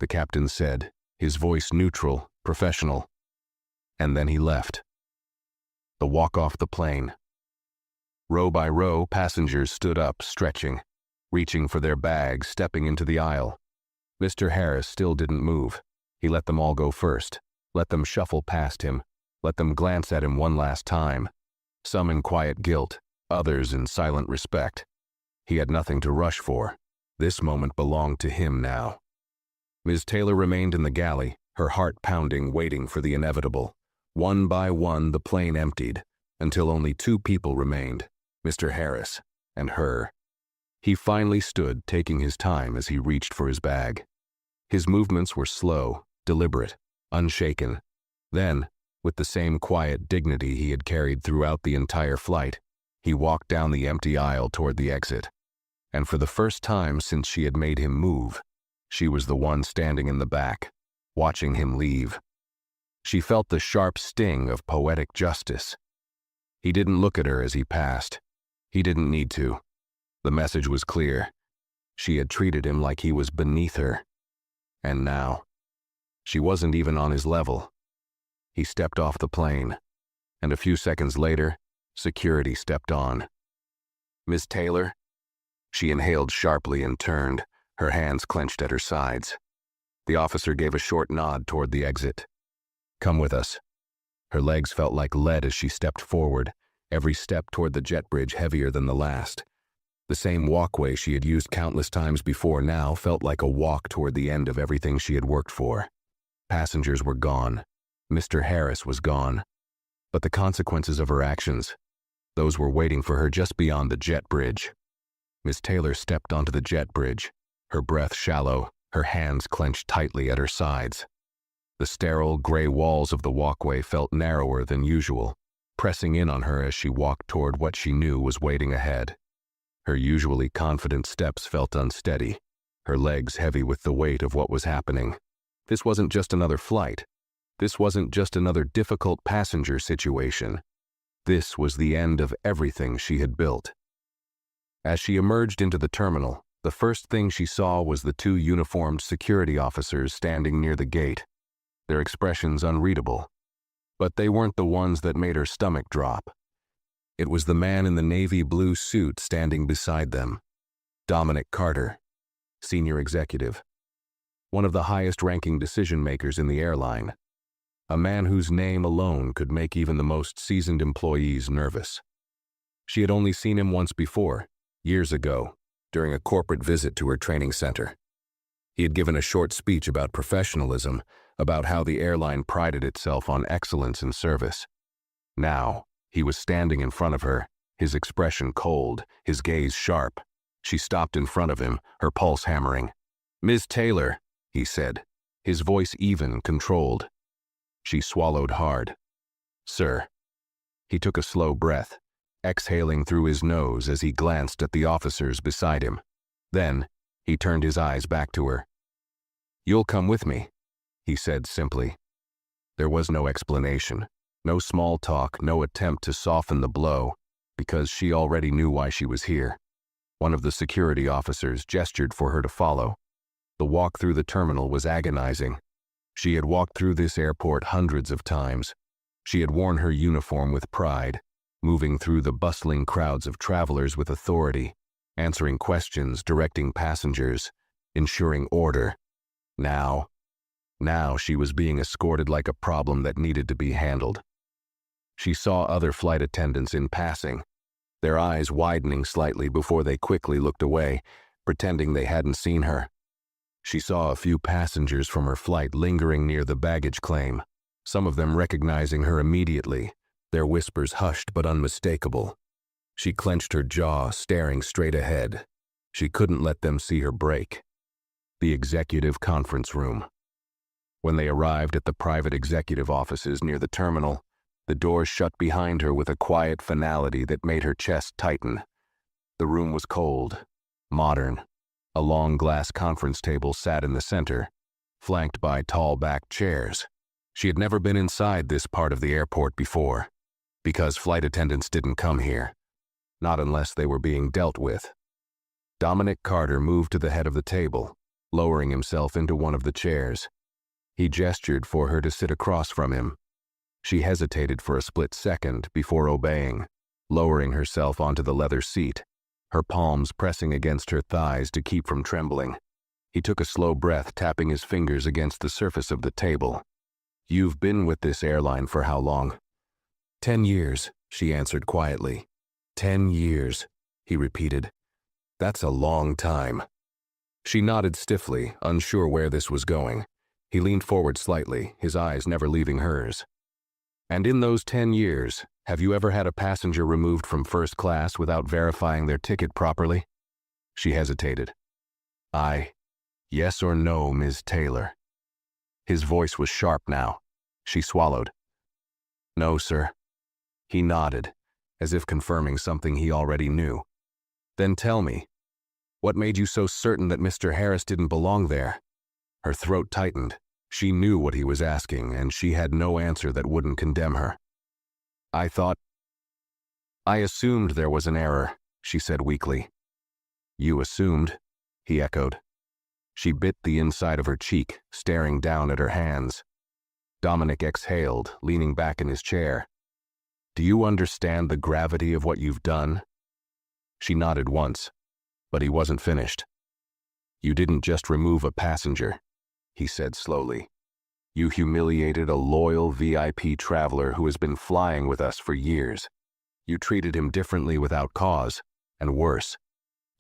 the captain said, his voice neutral, professional. And then he left. The walk off the plane. Row by row, passengers stood up, stretching, reaching for their bags, stepping into the aisle. Mr. Harris still didn't move. He let them all go first, let them shuffle past him, let them glance at him one last time, some in quiet guilt, others in silent respect. He had nothing to rush for. This moment belonged to him now. Ms. Taylor remained in the galley, her heart pounding, waiting for the inevitable. One by one, the plane emptied, until only 2 people remained, Mr. Harris and her. He finally stood, taking his time as he reached for his bag. His movements were slow, deliberate, unshaken. Then, with the same quiet dignity he had carried throughout the entire flight, he walked down the empty aisle toward the exit. And for the first time since she had made him move, she was the one standing in the back, watching him leave. She felt the sharp sting of poetic justice. He didn't look at her as he passed. He didn't need to. The message was clear. She had treated him like he was beneath her. And now, she wasn't even on his level. He stepped off the plane, and a few seconds later, security stepped on. "Miss Taylor?" She inhaled sharply and turned, her hands clenched at her sides. The officer gave a short nod toward the exit. "Come with us." Her legs felt like lead as she stepped forward, every step toward the jet bridge heavier than the last. The same walkway she had used countless times before now felt like a walk toward the end of everything she had worked for. Passengers were gone. Mr. Harris was gone. But the consequences of her actions, those were waiting for her just beyond the jet bridge. Miss Taylor stepped onto the jet bridge, her breath shallow, her hands clenched tightly at her sides. The sterile, gray walls of the walkway felt narrower than usual, pressing in on her as she walked toward what she knew was waiting ahead. Her usually confident steps felt unsteady, her legs heavy with the weight of what was happening. This wasn't just another flight. This wasn't just another difficult passenger situation. This was the end of everything she had built. As she emerged into the terminal, the first thing she saw was the 2 uniformed security officers standing near the gate, their expressions unreadable. But they weren't the ones that made her stomach drop. It was the man in the navy blue suit standing beside them, Dominic Carter, senior executive, one of the highest-ranking decision-makers in the airline, a man whose name alone could make even the most seasoned employees nervous. She had only seen him once before, years ago, during a corporate visit to her training center. He had given a short speech about professionalism, about how the airline prided itself on excellence in service. Now, he was standing in front of her, his expression cold, his gaze sharp. She stopped in front of him, her pulse hammering. "Ms. Taylor," he said, his voice even, controlled. She swallowed hard. "Sir." He took a slow breath, exhaling through his nose as he glanced at the officers beside him. Then, he turned his eyes back to her. "You'll come with me," he said simply. There was no explanation, no small talk, no attempt to soften the blow, because she already knew why she was here. One of the security officers gestured for her to follow. The walk through the terminal was agonizing. She had walked through this airport hundreds of times. She had worn her uniform with pride, moving through the bustling crowds of travelers with authority, answering questions, directing passengers, ensuring order. Now she was being escorted like a problem that needed to be handled. She saw other flight attendants in passing, their eyes widening slightly before they quickly looked away, pretending they hadn't seen her. She saw a few passengers from her flight lingering near the baggage claim, some of them recognizing her immediately, their whispers hushed but unmistakable. She clenched her jaw, staring straight ahead. She couldn't let them see her break. The executive conference room. When they arrived at the private executive offices near the terminal, the doors shut behind her with a quiet finality that made her chest tighten. The room was cold, modern. A long glass conference table sat in the center, flanked by tall back chairs. She had never been inside this part of the airport before, because flight attendants didn't come here, not unless they were being dealt with. Dominic Carter moved to the head of the table, lowering himself into one of the chairs. He gestured for her to sit across from him. She hesitated for a split second before obeying, lowering herself onto the leather seat, her palms pressing against her thighs to keep from trembling. He took a slow breath, tapping his fingers against the surface of the table. "You've been with this airline for how long?" 10 years, she answered quietly. 10 years, he repeated. "That's a long time." She nodded stiffly, unsure where this was going. He leaned forward slightly, his eyes never leaving hers. "And in those 10 years, have you ever had a passenger removed from first class without verifying their ticket properly?" She hesitated. Yes or no, Ms. Taylor?" His voice was sharp now. She swallowed. "No, sir." He nodded, as if confirming something he already knew. "Then tell me, what made you so certain that Mr. Harris didn't belong there?" Her throat tightened. She knew what he was asking, and she had no answer that wouldn't condemn her. I assumed there was an error," she said weakly. "You assumed?" he echoed. She bit the inside of her cheek, staring down at her hands. Dominic exhaled, leaning back in his chair. "Do you understand the gravity of what you've done?" She nodded once, but he wasn't finished. "You didn't just remove a passenger," he said slowly. "You humiliated a loyal VIP traveler who has been flying with us for years. You treated him differently without cause, and worse,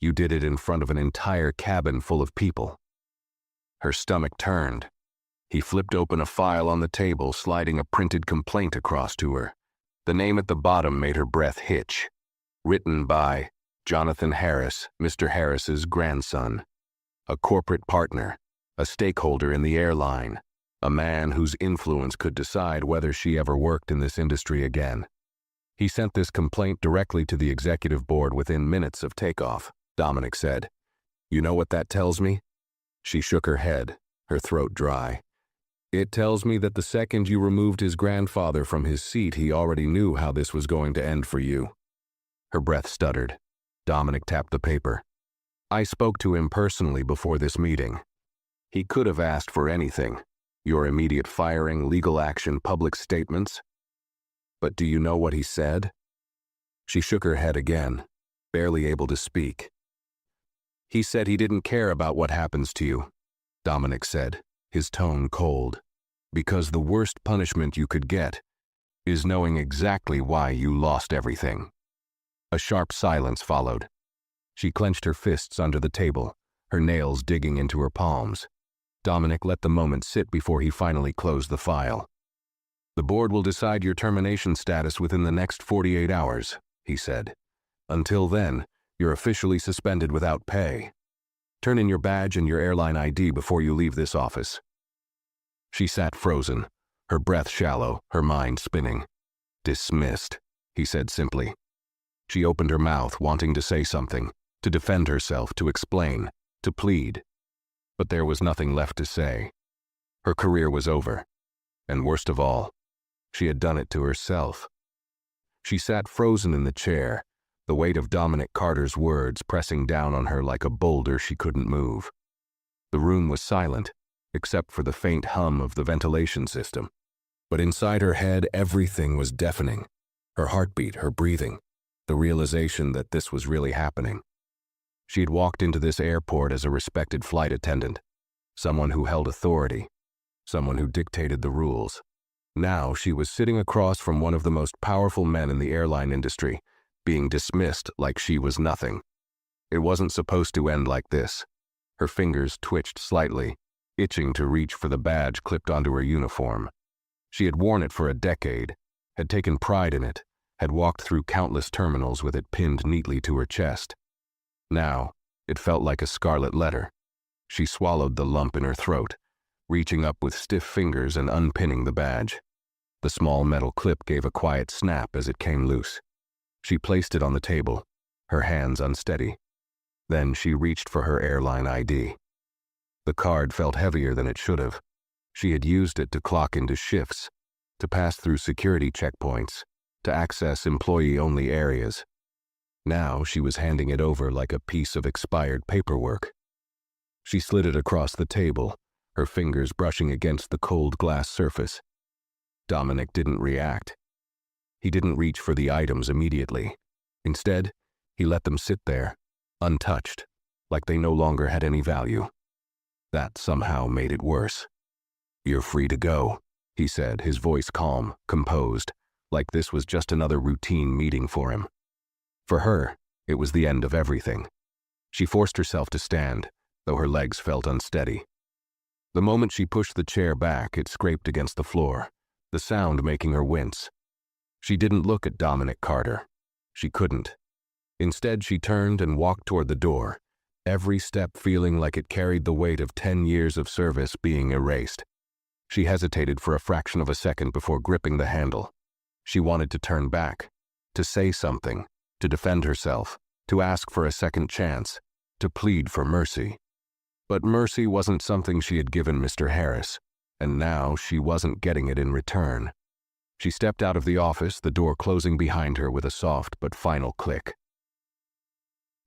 you did it in front of an entire cabin full of people." Her stomach turned. He flipped open a file on the table, sliding a printed complaint across to her. The name at the bottom made her breath hitch. Written by Jonathan Harris, Mr. Harris's grandson. A corporate partner, a stakeholder in the airline, a man whose influence could decide whether she ever worked in this industry again. He sent this complaint directly to the executive board within minutes of takeoff, Dominic said. "You know what that tells me?" She shook her head, her throat dry. "It tells me that the second you removed his grandfather from his seat, he already knew how this was going to end for you." Her breath stuttered. Dominic tapped the paper. "I spoke to him personally before this meeting. He could have asked for anything. Your immediate firing, legal action, public statements. But do you know what he said?" She shook her head again, barely able to speak. "He said he didn't care about what happens to you," Dominic said, his tone cold, "because the worst punishment you could get is knowing exactly why you lost everything." A sharp silence followed. She clenched her fists under the table, her nails digging into her palms. Dominic let the moment sit before he finally closed the file. "The board will decide your termination status within the next 48 hours, he said. "Until then, you're officially suspended without pay. Turn in your badge and your airline ID before you leave this office." She sat frozen, her breath shallow, her mind spinning. "Dismissed," he said simply. She opened her mouth, wanting to say something, to defend herself, to explain, to plead. But there was nothing left to say. Her career was over. And worst of all, she had done it to herself. She sat frozen in the chair, the weight of Dominic Carter's words pressing down on her like a boulder she couldn't move. The room was silent, except for the faint hum of the ventilation system. But inside her head, everything was deafening. Her heartbeat, her breathing, the realization that this was really happening. She had walked into this airport as a respected flight attendant, someone who held authority, someone who dictated the rules. Now she was sitting across from one of the most powerful men in the airline industry, being dismissed like she was nothing. It wasn't supposed to end like this. Her fingers twitched slightly, itching to reach for the badge clipped onto her uniform. She had worn it for a decade, had taken pride in it, had walked through countless terminals with it pinned neatly to her chest. Now, it felt like a scarlet letter. She swallowed the lump in her throat, reaching up with stiff fingers and unpinning the badge. The small metal clip gave a quiet snap as it came loose. She placed it on the table, her hands unsteady. Then she reached for her airline ID. The card felt heavier than it should have. She had used it to clock into shifts, to pass through security checkpoints, to access employee-only areas. Now she was handing it over like a piece of expired paperwork. She slid it across the table, her fingers brushing against the cold glass surface. Dominic didn't react. He didn't reach for the items immediately. Instead, he let them sit there, untouched, like they no longer had any value. That somehow made it worse. "You're free to go," he said, his voice calm, composed, like this was just another routine meeting for him. For her, it was the end of everything. She forced herself to stand, though her legs felt unsteady. The moment she pushed the chair back, it scraped against the floor, the sound making her wince. She didn't look at Dominic Carter. She couldn't. Instead, she turned and walked toward the door, every step feeling like it carried the weight of 10 years of service being erased. She hesitated for a fraction of a second before gripping the handle. She wanted to turn back, to say something, to defend herself, to ask for a second chance, to plead for mercy. But mercy wasn't something she had given Mr. Harris, and now she wasn't getting it in return. She stepped out of the office, the door closing behind her with a soft but final click.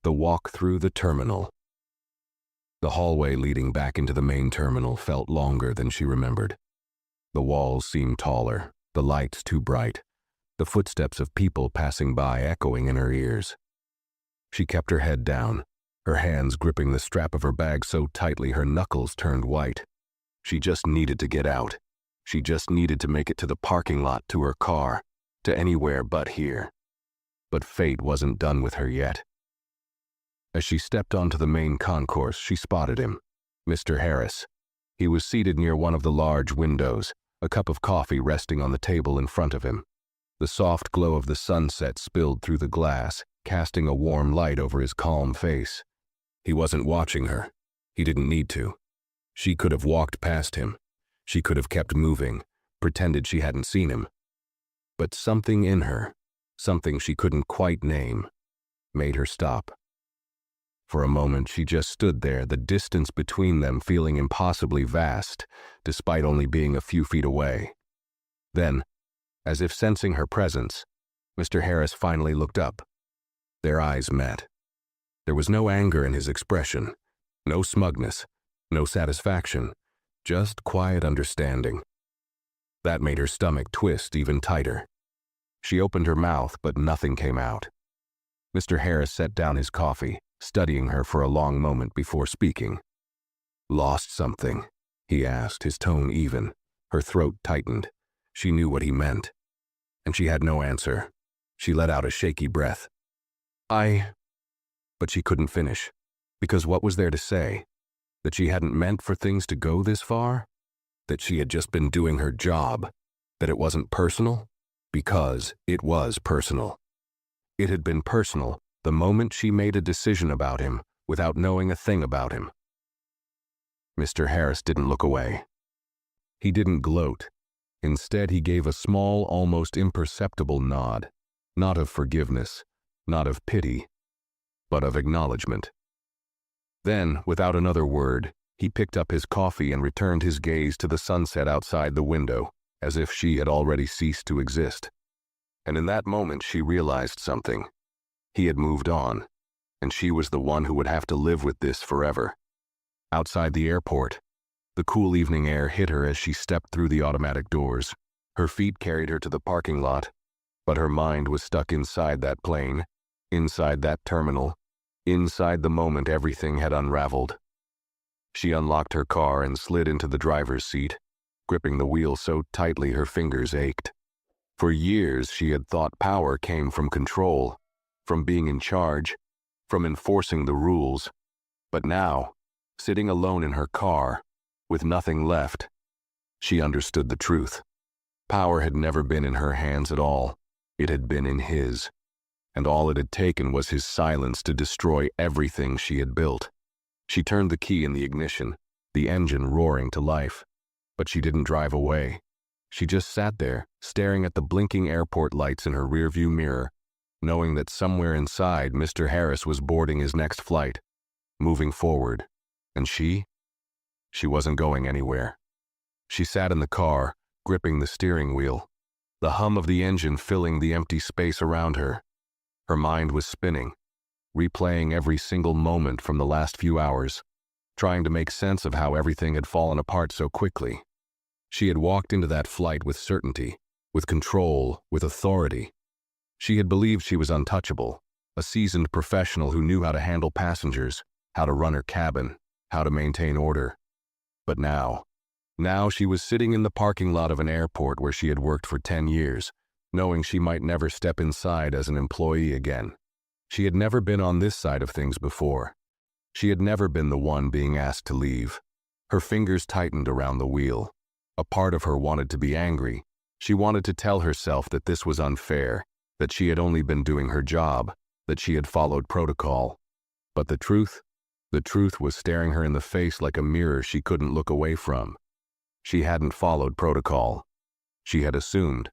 The walk through the terminal. The hallway leading back into the main terminal felt longer than she remembered. The walls seemed taller, the lights too bright, the footsteps of people passing by echoing in her ears. She kept her head down, her hands gripping the strap of her bag so tightly her knuckles turned white. She just needed to get out. She just needed to make it to the parking lot, to her car, to anywhere but here. But fate wasn't done with her yet. As she stepped onto the main concourse, she spotted him, Mr. Harris. He was seated near one of the large windows, a cup of coffee resting on the table in front of him. The soft glow of the sunset spilled through the glass, casting a warm light over his calm face. He wasn't watching her. He didn't need to. She could have walked past him. She could have kept moving, pretended she hadn't seen him. But something in her, something she couldn't quite name, made her stop. For a moment, she just stood there, the distance between them feeling impossibly vast, despite only being a few feet away. Then, as if sensing her presence, Mr. Harris finally looked up. Their eyes met. There was no anger in his expression, no smugness, no satisfaction, just quiet understanding. That made her stomach twist even tighter. She opened her mouth, but nothing came out. Mr. Harris set down his coffee, studying her for a long moment before speaking. "Lost something?" he asked, his tone even. Her throat tightened. She knew what he meant. And she had no answer. She let out a shaky breath. But she couldn't finish. Because what was there to say? That she hadn't meant for things to go this far? That she had just been doing her job? That it wasn't personal? Because it was personal. It had been personal the moment she made a decision about him without knowing a thing about him. Mr. Harris didn't look away. He didn't gloat. Instead, he gave a small, almost imperceptible nod, not of forgiveness, not of pity, but of acknowledgement. Then, without another word, he picked up his coffee and returned his gaze to the sunset outside the window, as if she had already ceased to exist. And in that moment, she realized something. He had moved on, and she was the one who would have to live with this forever. Outside the airport, the cool evening air hit her as she stepped through the automatic doors. Her feet carried her to the parking lot, but her mind was stuck inside that plane, inside that terminal, Inside the moment, everything had unraveled. She unlocked her car and slid into the driver's seat, gripping the wheel so tightly her fingers ached. For years, she had thought power came from control, from being in charge, from enforcing the rules. But now, sitting alone in her car, with nothing left, she understood the truth. Power had never been in her hands at all. It had been in his. And all it had taken was his silence to destroy everything she had built. She turned the key in the ignition, the engine roaring to life. But she didn't drive away. She just sat there, staring at the blinking airport lights in her rearview mirror, knowing that somewhere inside Mr. Harris was boarding his next flight, moving forward. And she wasn't going anywhere. She sat in the car, gripping the steering wheel, the hum of the engine filling the empty space around her. Her mind was spinning, replaying every single moment from the last few hours, trying to make sense of how everything had fallen apart so quickly. She had walked into that flight with certainty, with control, with authority. She had believed she was untouchable, a seasoned professional who knew how to handle passengers, how to run her cabin, how to maintain order. But now she was sitting in the parking lot of an airport where she had worked for 10 years, knowing she might never step inside as an employee again. She had never been on this side of things before. She had never been the one being asked to leave. Her fingers tightened around the wheel. A part of her wanted to be angry. She wanted to tell herself that this was unfair, that she had only been doing her job, that she had followed protocol. But the truth was staring her in the face like a mirror she couldn't look away from. She hadn't followed protocol. She had assumed.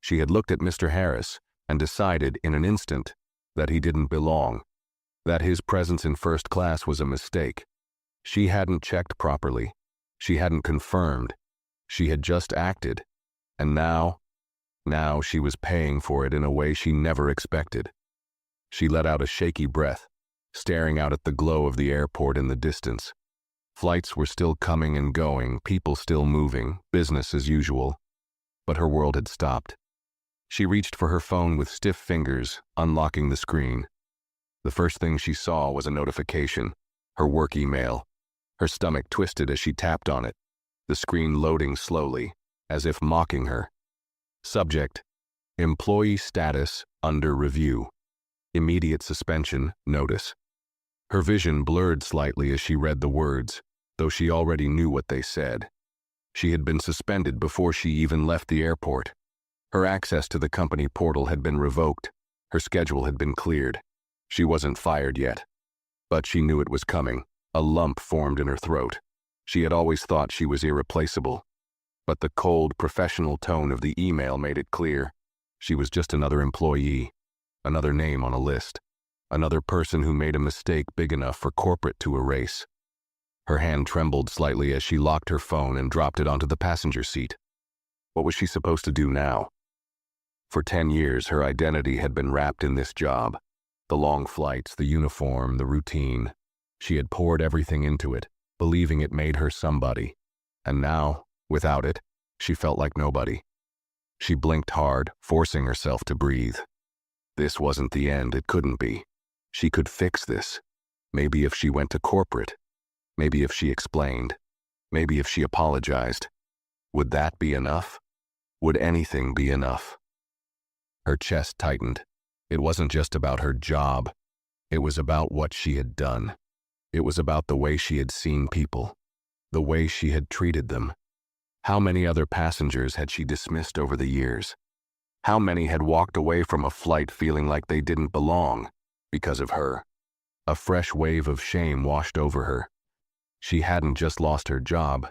She had looked at Mr. Harris and decided in an instant that he didn't belong, that his presence in first class was a mistake. She hadn't checked properly. She hadn't confirmed. She had just acted. And now she was paying for it in a way she never expected. She let out a shaky breath, staring out at the glow of the airport in the distance. Flights were still coming and going, people still moving, business as usual. But her world had stopped. She reached for her phone with stiff fingers, unlocking the screen. The first thing she saw was a notification, her work email. Her stomach twisted as she tapped on it, the screen loading slowly, as if mocking her. Subject: Employee status under review. Immediate suspension notice. Her vision blurred slightly as she read the words, though she already knew what they said. She had been suspended before she even left the airport. Her access to the company portal had been revoked. Her schedule had been cleared. She wasn't fired yet. But she knew it was coming. A lump formed in her throat. She had always thought she was irreplaceable. But the cold, professional tone of the email made it clear. She was just another employee, another name on a list, another person who made a mistake big enough for corporate to erase. Her hand trembled slightly as she locked her phone and dropped it onto the passenger seat. What was she supposed to do now? For 10 years, her identity had been wrapped in this job. The long flights, the uniform, the routine. She had poured everything into it, believing it made her somebody. And now, without it, she felt like nobody. She blinked hard, forcing herself to breathe. This wasn't the end, it couldn't be. She could fix this. Maybe if she went to corporate. Maybe if she explained. Maybe if she apologized. Would that be enough? Would anything be enough? Her chest tightened. It wasn't just about her job. It was about what she had done. It was about the way she had seen people, the way she had treated them. How many other passengers had she dismissed over the years? How many had walked away from a flight feeling like they didn't belong because of her? A fresh wave of shame washed over her. She hadn't just lost her job.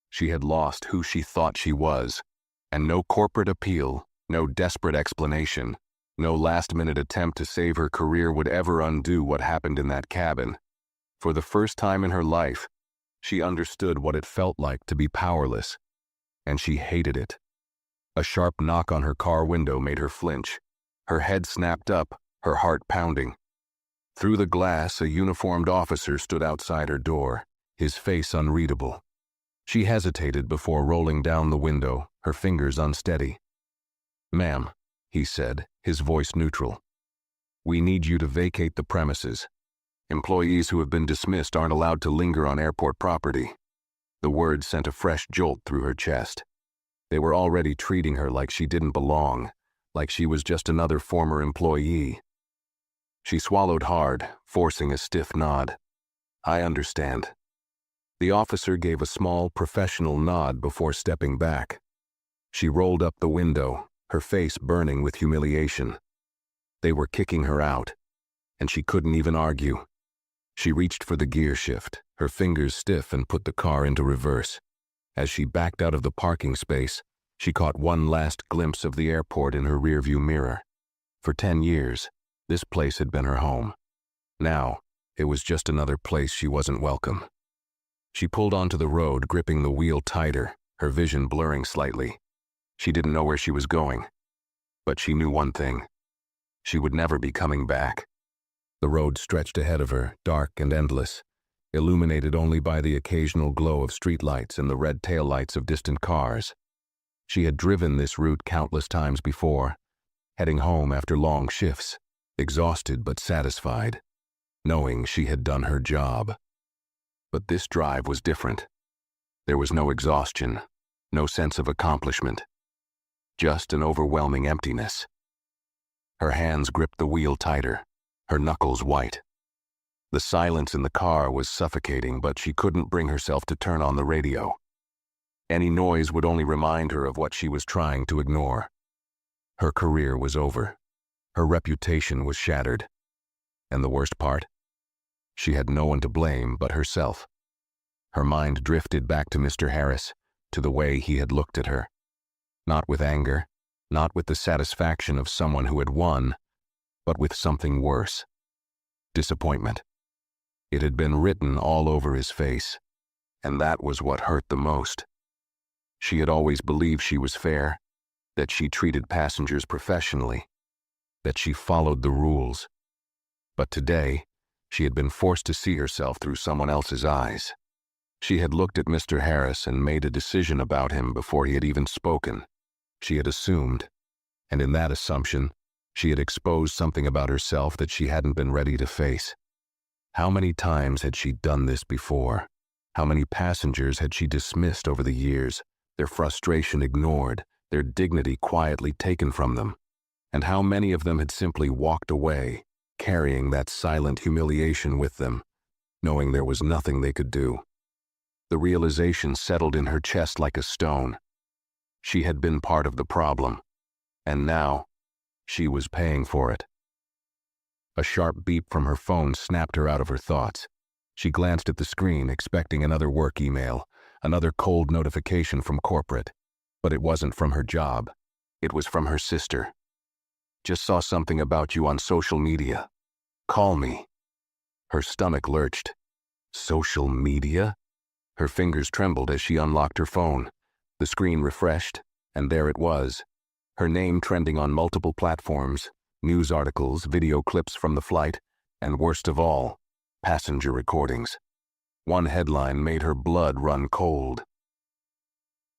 She had lost who she thought she was. And no corporate appeal, no desperate explanation, no last-minute attempt to save her career would ever undo what happened in that cabin. For the first time in her life, she understood what it felt like to be powerless, and she hated it. A sharp knock on her car window made her flinch. Her head snapped up, her heart pounding. Through the glass, a uniformed officer stood outside her door, his face unreadable. She hesitated before rolling down the window, her fingers unsteady. "Ma'am," he said, his voice neutral. "We need you to vacate the premises. Employees who have been dismissed aren't allowed to linger on airport property. The word sent a fresh jolt through her chest. They were already treating her like she didn't belong, like she was just another former employee. She swallowed hard, forcing a stiff nod. I understand. The officer gave a small, professional nod before stepping back. She rolled up the window, her face burning with humiliation. They were kicking her out, and she couldn't even argue. She reached for the gear shift, her fingers stiff, and put the car into reverse. As she backed out of the parking space, she caught one last glimpse of the airport in her rearview mirror. For 10 years, this place had been her home. Now, it was just another place she wasn't welcome. She pulled onto the road, gripping the wheel tighter, her vision blurring slightly. She didn't know where she was going, but she knew one thing. She would never be coming back. The road stretched ahead of her, dark and endless, illuminated only by the occasional glow of streetlights and the red taillights of distant cars. She had driven this route countless times before, heading home after long shifts, exhausted but satisfied, knowing she had done her job. But this drive was different. There was no exhaustion, no sense of accomplishment, just an overwhelming emptiness. Her hands gripped the wheel tighter, her knuckles white. The silence in the car was suffocating, but she couldn't bring herself to turn on the radio. Any noise would only remind her of what she was trying to ignore. Her career was over. Her reputation was shattered. And the worst part? She had no one to blame but herself. Her mind drifted back to Mr. Harris, to the way he had looked at her. Not with anger, not with the satisfaction of someone who had won, but with something worse. Disappointment. It had been written all over his face, and that was what hurt the most. She had always believed she was fair, that she treated passengers professionally, that she followed the rules. But today, she had been forced to see herself through someone else's eyes. She had looked at Mr. Harris and made a decision about him before he had even spoken. She had assumed, and in that assumption, she had exposed something about herself that she hadn't been ready to face. How many times had she done this before? How many passengers had she dismissed over the years, their frustration ignored, their dignity quietly taken from them? And how many of them had simply walked away, carrying that silent humiliation with them, knowing there was nothing they could do? The realization settled in her chest like a stone. She had been part of the problem, and now she was paying for it. A sharp beep from her phone snapped her out of her thoughts. She glanced at the screen, expecting another work email, another cold notification from corporate. But it wasn't from her job. It was from her sister. Just saw something about you on social media. Call me. Her stomach lurched. Social media? Her fingers trembled as she unlocked her phone. The screen refreshed, and there it was. Her name trending on multiple platforms, news articles, video clips from the flight, and worst of all, passenger recordings. One headline made her blood run cold.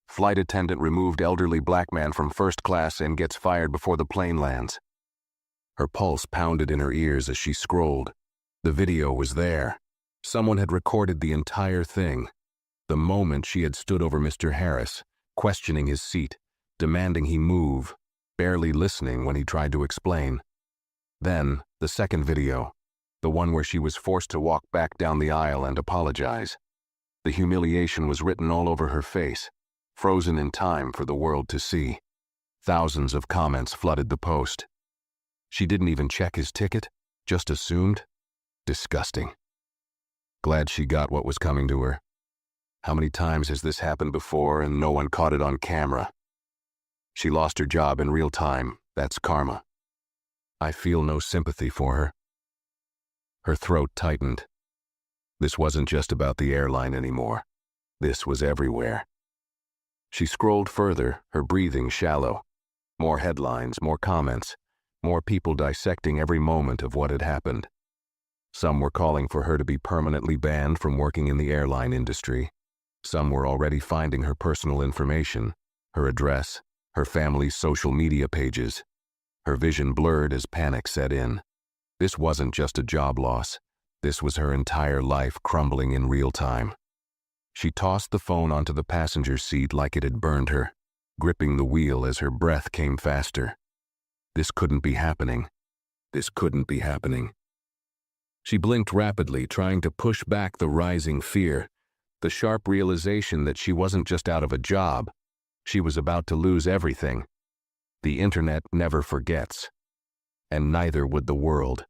Flight attendant removed elderly black man from first class and gets fired before the plane lands. Her pulse pounded in her ears as she scrolled. The video was there. Someone had recorded the entire thing. The moment she had stood over Mr. Harris, questioning his seat, demanding he move, barely listening when he tried to explain. Then, the second video, the one where she was forced to walk back down the aisle and apologize. The humiliation was written all over her face, frozen in time for the world to see. Thousands of comments flooded the post. She didn't even check his ticket, just assumed. Disgusting. Glad she got what was coming to her. How many times has this happened before and no one caught it on camera? She lost her job in real time. That's karma. I feel no sympathy for her. Her throat tightened. This wasn't just about the airline anymore. This was everywhere. She scrolled further, her breathing shallow. More headlines, more comments, more people dissecting every moment of what had happened. Some were calling for her to be permanently banned from working in the airline industry. Some were already finding her personal information, her address, her family's social media pages. Her vision blurred as panic set in. This wasn't just a job loss. This was her entire life crumbling in real time. She tossed the phone onto the passenger seat like it had burned her, gripping the wheel as her breath came faster. This couldn't be happening. This couldn't be happening. She blinked rapidly, trying to push back the rising fear, the sharp realization that she wasn't just out of a job. She was about to lose everything. The internet never forgets. And neither would the world.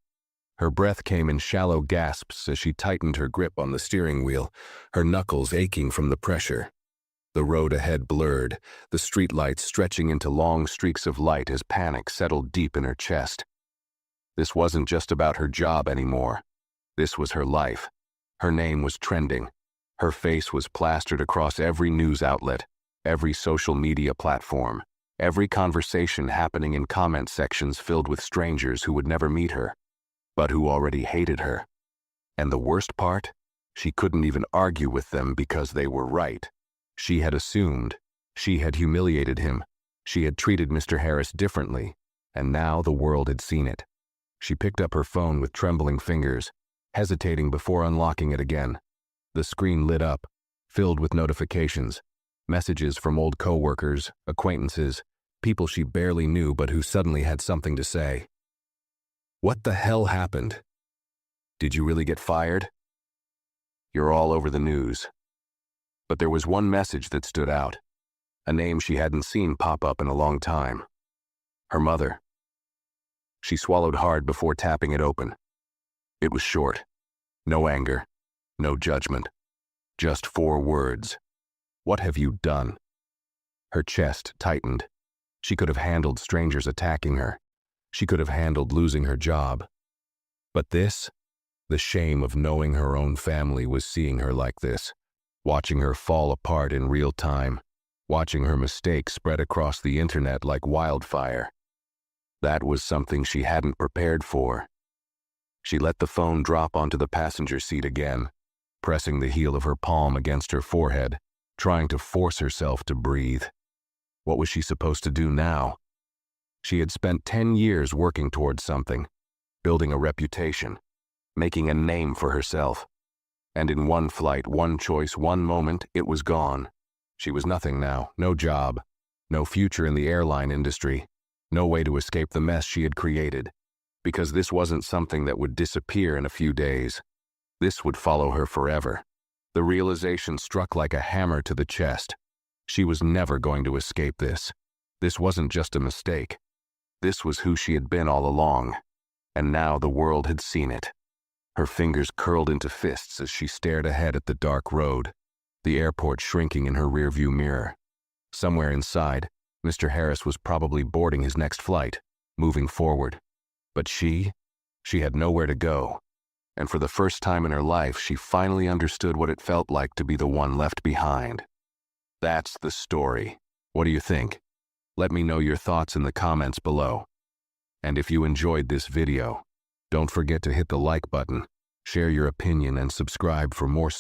Her breath came in shallow gasps as she tightened her grip on the steering wheel, her knuckles aching from the pressure. The road ahead blurred, the streetlights stretching into long streaks of light as panic settled deep in her chest. This wasn't just about her job anymore. This was her life. Her name was trending. Her face was plastered across every news outlet, every social media platform, every conversation happening in comment sections filled with strangers who would never meet her, but who already hated her. And the worst part? She couldn't even argue with them because they were right. She had assumed. She had humiliated him. She had treated Mr. Harris differently, and now the world had seen it. She picked up her phone with trembling fingers, hesitating before unlocking it again. The screen lit up, filled with notifications, messages from old coworkers, acquaintances, people she barely knew but who suddenly had something to say. What the hell happened? Did you really get fired? You're all over the news. But there was one message that stood out, a name she hadn't seen pop up in a long time. Her mother. She swallowed hard before tapping it open. It was short. No anger, no judgment. Just 4 words. What have you done? Her chest tightened. She could have handled strangers attacking her. She could have handled losing her job. But this, the shame of knowing her own family was seeing her like this, watching her fall apart in real time, watching her mistakes spread across the internet like wildfire. That was something she hadn't prepared for. She let the phone drop onto the passenger seat again, pressing the heel of her palm against her forehead, trying to force herself to breathe. What was she supposed to do now? She had spent 10 years working towards something, building a reputation, making a name for herself. And in one flight, one choice, one moment, it was gone. She was nothing now, no job, no future in the airline industry, no way to escape the mess she had created. Because this wasn't something that would disappear in a few days. This would follow her forever. The realization struck like a hammer to the chest. She was never going to escape this. This wasn't just a mistake. This was who she had been all along. And now the world had seen it. Her fingers curled into fists as she stared ahead at the dark road, the airport shrinking in her rearview mirror. Somewhere inside, Mr. Harris was probably boarding his next flight, moving forward. But she had nowhere to go. And for the first time in her life, she finally understood what it felt like to be the one left behind. That's the story. What do you think? Let me know your thoughts in the comments below. And if you enjoyed this video, don't forget to hit the like button, share your opinion, and subscribe for more